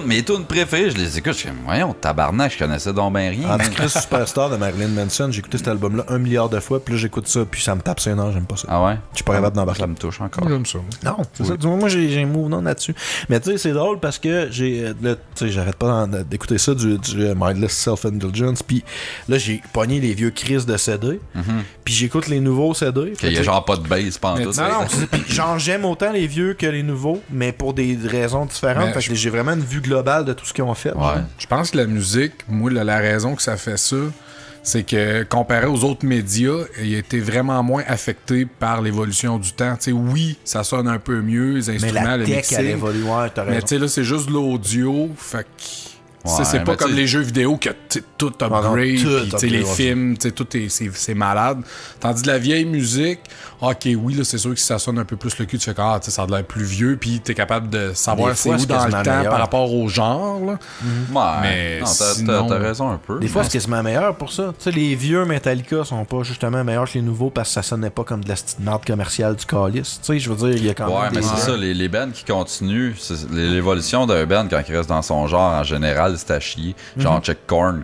Mes tunes préférées, je les écoute, je suis comme, voyons, tabarnak, je connaissais donc ben rien. man. Antichrist Superstar de Marilyn Manson, j'ai écouté cet album-là 1 milliard de fois, puis là, j'écoute ça, puis ça me tape ses nerfs, j'aime pas ça. Ah ouais? Je suis pas capable d'embarquer. Ça me touche encore. j'aime ça. Non, c'est ça. Du moins, moi, j'ai un move non là-dessus. Mais tu sais, c'est drôle parce que là, tu sais, j'arrête pas d'écouter ça du Mindless Self-Indulgence. Puis là, j'ai pogné les vieux crises de CD. Puis j'écoute les nouveaux CD. Qu'il y a genre pas de base, pas en Mais tout. tu- Non, non, puis genre, j'aime autant les vieux que les nouveaux, mais pour des raisons différentes. Mais Fait que j'ai vraiment une vue globale de tout ce qu'ils ont fait. Ouais. Je pense que la musique, moi, la raison que ça fait ça, c'est que comparé aux autres médias, il a été vraiment moins affecté par l'évolution du temps. Tu sais, oui, ça sonne un peu mieux, les Mais instruments, la le tech, mixing. elle évolue. Ouais, t'as Mais raison. tu sais, là, c'est juste l'audio. Fait que. Tu sais, Ouais, c'est pas mais comme tu sais- les jeux vidéo que tu sais, tout upgrade, tout puis tu sais, les upgrade, films, tu sais, tout est, c'est malade. Tandis que la vieille musique, ok, oui, là, c'est sûr que si ça sonne un peu plus le cul, tu fais que tu sais, ça a l'air plus vieux, puis t'es capable de savoir Des c'est fois, où c'est dans le quasiment temps meilleur. par rapport au genre. Là. Ouais. Mais non, sinon- t'as raison un peu. Des fois, c'est quasiment meilleur pour ça. Tu sais, les vieux Metallica sont pas justement meilleurs que les nouveaux parce que ça sonnait pas comme de la petite merde commerciale du calice. Tu sais, je veux dire, il y a quand Ouais, même mais des... c'est ça, les bands qui continuent, l'évolution d'un band quand il reste dans son genre, en général, c'est à chier. Genre, check Korn,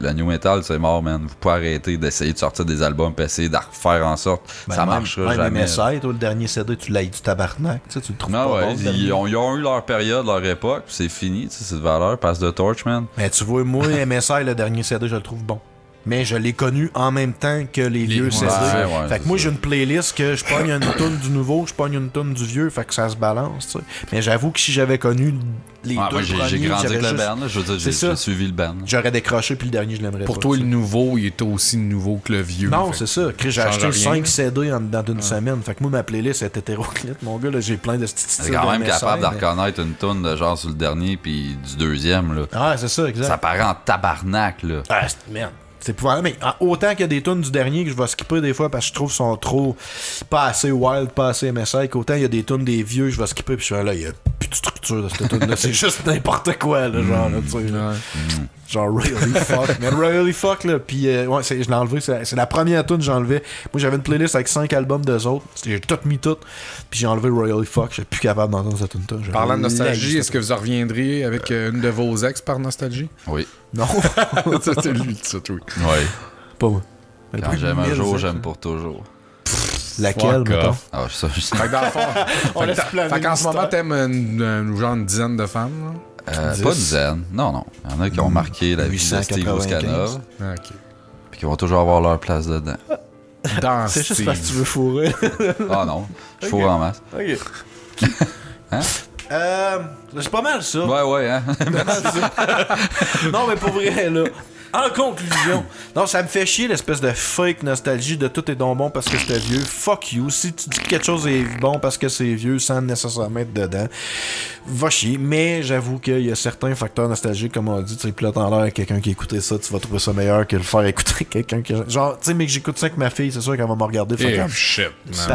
la new metal, c'est mort, man. Vous pouvez arrêter d'essayer de sortir des albums, puis essayer de refaire en sorte que ça marchera jamais. MSI, toi, le dernier CD, tu l'as eu du tabarnak. Tu sais, tu le trouves Non, pas ouais, bon, le dernier. ils ont eu leur période, leur époque, puis c'est fini, tu sais, c'est de valeur, passe de torch, man. Mais tu vois, moi, MSI, le dernier CD, je le trouve bon. Mais je l'ai connu en même temps que les vieux CD. ouais, Fait c'est que moi, ça. j'ai une playlist que je pogne une tonne du nouveau, je pogne une tonne du vieux, fait que ça se balance, tu sais. Mais j'avoue que si j'avais connu les Ouais, deux moi, j'ai premiers, grandi avec j'avais le juste- band, là, je veux dire, C'est j'ai ça. suivi le band. J'aurais décroché, puis le dernier, je l'aimerais Pour pas, toi, tu le sais. nouveau, il est aussi nouveau que le vieux. Non, Fait c'est que ça. Chris, j'ai change acheté rien. 5 CD dans une semaine. Fait que moi, ma playlist est hétéroclite. Mon gars, là, j'ai plein de styles. C'est quand même de capable de MSI, mais- reconnaître une toune de genre sur le dernier, puis du deuxième, là. Ah, c'est ça, exact. Ça paraît en tabarnak, là. Ah, merde. C'est épouvantable, mais autant qu'il y a des tunes du dernier que je vais skipper des fois parce que je trouve qu'ils sont trop pas assez wild, pas assez MSI, qu'autant il y a des tunes des vieux que je vais skipper puis je suis là, il y a plus de structure de cette tune là, c'est juste n'importe quoi là, genre là, tu sais. là. Genre really fuck, mais really fuck là, puis ouais, je l'ai enlevé, c'est la première tune que j'ai enlevé. Moi j'avais une playlist avec 5 albums d'eux autres, j'ai tout mis tout, puis j'ai enlevé Royally Fuck, j'étais plus capable d'entendre cette tune là. Parlant de nostalgie, est-ce que vous en reviendriez avec une de vos ex par nostalgie? Oui. Non, C'est lui, ça, oui. Oui. pas moi. Quand j'aime un jour, Mille, j'aime pour toujours. Laquelle, Fuck mettons? off. Ah, ça, je sais. Fait que dans le fond, On fait laisse que planer fait qu'en le ce moment, mystère. t'aimes genre une dizaine de femmes, Pas une dizaine. Non, non. Il y en a qui ont marqué la vie de Steve 895. Ouskanov, là? Ok. puis qui vont toujours avoir leur place dedans. Dans C'est juste Steve. parce que tu veux fourrer. Ah non, je fourre en masse. Ok. Hein? C'est pas mal ça. Ouais, ouais, hein. Non, mais pour vrai, là. En conclusion, non, ça me fait chier l'espèce de fake nostalgie de tout est donc bon parce que c'était vieux. Fuck you. Si tu dis que quelque chose est bon parce que c'est vieux sans nécessairement être dedans, va chier. Mais j'avoue qu'il y a certains facteurs nostalgiques, comme on dit, tu sais, puis là, t'en l'air à quelqu'un qui écoutait ça, tu vas trouver ça meilleur que le faire écouter quelqu'un qui. Genre, tu sais, mais que j'écoute ça avec ma fille, c'est sûr qu'elle va me regarder. Shit. C'est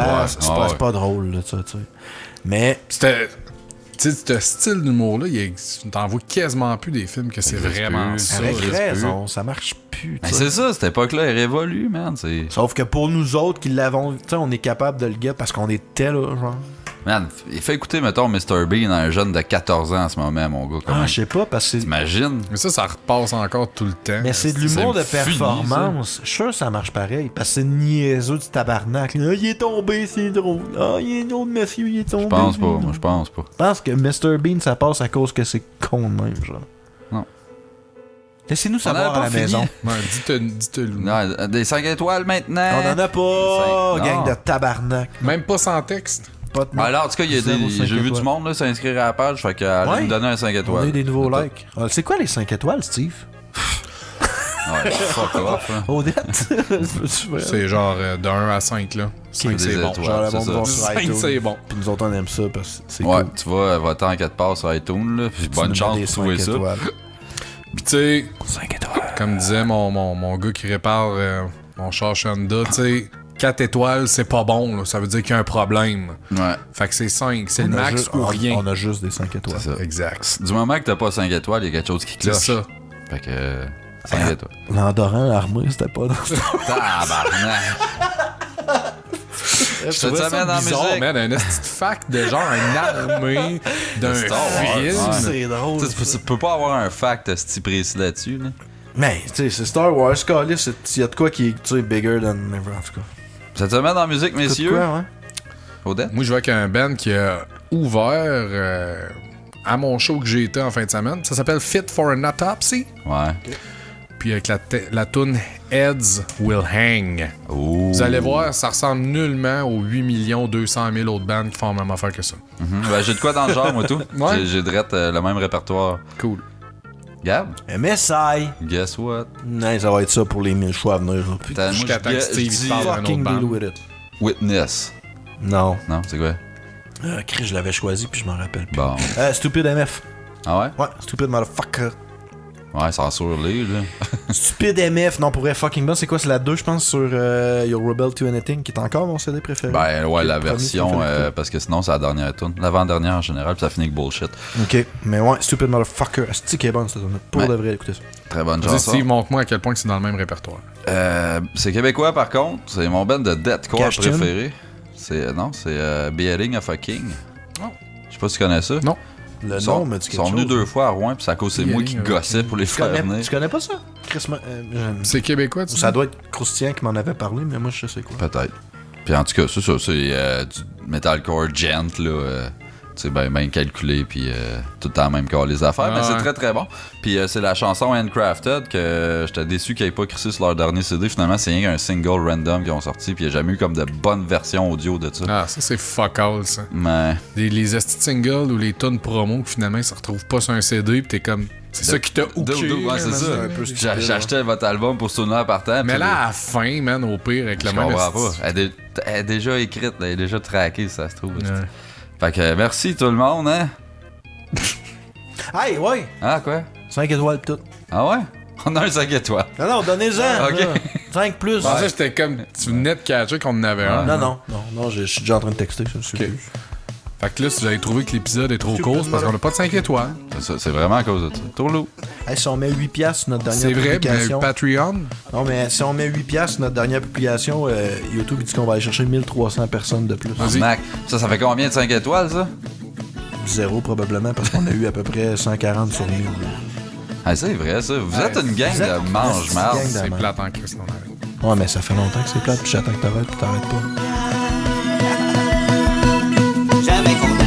pas drôle, là, tu sais. Mais. C'était. Tu sais, ce style d'humour-là, t'en vois quasiment plus des films que c'est vraiment ça. Avec raison, ça marche plus. Ben, c'est ça, cette époque-là est révolue, man. Sauf que pour nous autres qui l'avons, tu sais, on est capable de le get parce qu'on était là, genre. Man, il fait écouter, mettons, Mr. Bean à un jeune de 14 ans en ce moment, mon gars. Ah, je sais pas, parce que. T'imagines? Mais ça repasse encore tout le temps. Mais c'est de l'humour de C'est fini, performance. Je suis sûr que ça marche pareil. Parce que c'est niaiseux du tabarnak. Ah, il est tombé, c'est drôle. Ah, il est drôle, monsieur, il est tombé. Je pense pas, moi, je pense pas. Je pense que Mr. Bean, ça passe à cause que c'est con de même, genre. Non. Laissez-nous On savoir en a à la pas fini. maison. Ouais, dites-le. Non, des 5 étoiles maintenant. On en a pas, Cinq. gang Non. de tabarnak. Même pas sans texte. Pas de Ben alors, en tout cas, il y a Zéro cinq j'ai vu étoiles. du monde là, s'inscrire à la page, fait qu'elle Ouais. me donner un 5 On a étoiles. eu des nouveaux C'est likes. Ah, c'est quoi les 5 étoiles, Steve? tout. Ouais, fuck off. Hein. Odette? C'est genre de 1 à 5, là. 5, c'est des bon. étoiles. Genre, le c'est monde ça. va sur 5, iTunes. c'est bon. Puis nous autres, on aime ça parce que c'est Ouais, cool. tu vas voter en 4 parts sur iTunes, là, puis Tu nous bonne chance mets des pour trouver 5 ça. étoiles. Puis tu sais, 5 étoiles. comme disait mon gars qui répare mon char Honda, tu sais, 4 étoiles, c'est pas bon, là. Ça veut dire qu'il y a un problème. Ouais, Fait que c'est 5, c'est le On a max juste- ou rien. On a juste des 5 étoiles. c'est ça. Exact. Du moment que t'as pas 5 étoiles, il y a quelque chose qui C'est cloche. ça. Fait que 5 étoiles. L'Andorran armé, c'était pas dans Tabarnak! Je trouvais Cette ça semaine en bizarre, musique. man, un esti de fact de genre une armée d'un Star Wars, film. ouais. C'est drôle. Tu sais, tu peux pas avoir un fact si précis là-dessus. Là. Mais, tu sais, c'est Star Wars, Callis, il y a de quoi qui est, tu sais, bigger than ever, en tout cas. Cette semaine en musique, T'as de messieurs. quoi, ouais? Odette? Moi, je vois qu'il y a un band qui a ouvert à mon show que j'ai été en fin de semaine. Ça s'appelle Fit for an Autopsy. Ouais. Puis avec la tune Heads Will Hang. Ouh. Vous allez voir, ça ressemble nullement aux 8 200 000 autres bandes qui font la même affaire que ça. Ben, j'ai de quoi dans le genre, moi, tout. Ouais. J'ai direct le même répertoire. Cool. Gab? MSI. Guess what? Non, ça va être ça pour les 1000 choix à venir. Là. Puis Moi, Jusqu'à temps que Steve je se dis parle d'un fucking autre deal band. with it. Witness. Non. Non, c'est quoi? Chris, je l'avais choisi puis je m'en rappelle plus. Bon. Stupid MF. Ah ouais? Ouais, Stupid Motherfucker. Ouais, censure-les, là. Stupid MF, non, pour vrai, fucking bon. C'est quoi? C'est la 2, je pense, sur Your Rebel to Anything, qui est encore mon CD préféré. Ben, ouais, Qui est la le premier version, que t'as fait écouter. parce que sinon, c'est la dernière tune. L'avant-dernière en général, puis ça finit avec bullshit. Ok, mais ouais, Stupid Motherfucker. C'est qui est bonne cette zone. Pour Ouais. de vrai, écoutez ça. Très bonne Vas-y, chanson. Steve, montre-moi à quel point c'est dans le même répertoire. C'est québécois, par contre. C'est mon band de deathcore Cash-Tune. préféré. C'est Beheading of a King. Oh. Je sais pas si tu connais ça. Non. Le Ils sont, nom me dit ils quelque sont venus chose. 2 fois à Rouen, puis c'est à cause c'est moi qui Beheading of a gossais King. pour les Tu faire connais, venir. tu connais pas ça? Chris, C'est québécois, tu ça dis? doit être Croustillant qui m'en avait parlé, mais moi, je sais quoi. Peut-être. Puis en tout cas, c'est ça. C'est du metalcore gent, là. Tu sais, ben calculé, puis tout le temps même qu'à les affaires. Mais Ouais. c'est très très bon. Puis c'est la chanson Handcrafted que j'étais déçu qu'ils n'aient pas crissé sur leur dernier CD. Finalement, c'est rien qu'un single random qu'ils ont sorti. Puis il n'y a jamais eu comme de bonnes versions audio de ça. Ah, ça, c'est fuck all, ça. Mais. Les esti de singles ou les tonnes promo qui finalement ils se retrouvent pas sur un CD pis t'es comme. C'est ça qui t'a hooké. Ouais, c'est man. ça. un peu stupide, J'achetais votre album pour ce tournoi par temps. Mais puis là, à la fin, man, au pire, avec je le même. comprends esti- pas. Elle est déjà écrite, elle est déjà trackée, ça se trouve. Ouais. Fait que merci tout le monde, hein. Hey, ouais! Ah, quoi? 5 étoiles pis tout. Ah ouais? On a un 5 étoiles. Non, non, donnez-en! Ok. 5 plus. Je pensais que c'était comme. Tu venais de catcher qu'on en avait un. Non, je suis déjà en train de texter, ça, c'est Ok. Fait que là, si vous avez trouvé que l'épisode est trop court, c'est parce qu'on a pas de 5 étoiles. C'est vraiment à cause de ça. Tourlou. Hey, si on met 8 piastres sur notre dernière C'est vrai, mais publication... Patreon. Non, mais si on met 8 piastres sur notre dernière publication, YouTube dit qu'on va aller chercher 1300 personnes de plus. Vas-y. Mac. Ça fait combien de 5 étoiles, ça? 0 probablement, parce qu'on a eu à peu près 140 sur 1000. Ah, c'est vrai, ça. Vous êtes une gang vous êtes de mange-marde. une gang de- C'est plate en Christ, on arrête. Ouais, mais ça fait longtemps que c'est plate, puis j'attends que t'arrêtes, puis t'arrêtes pas. Jamais content.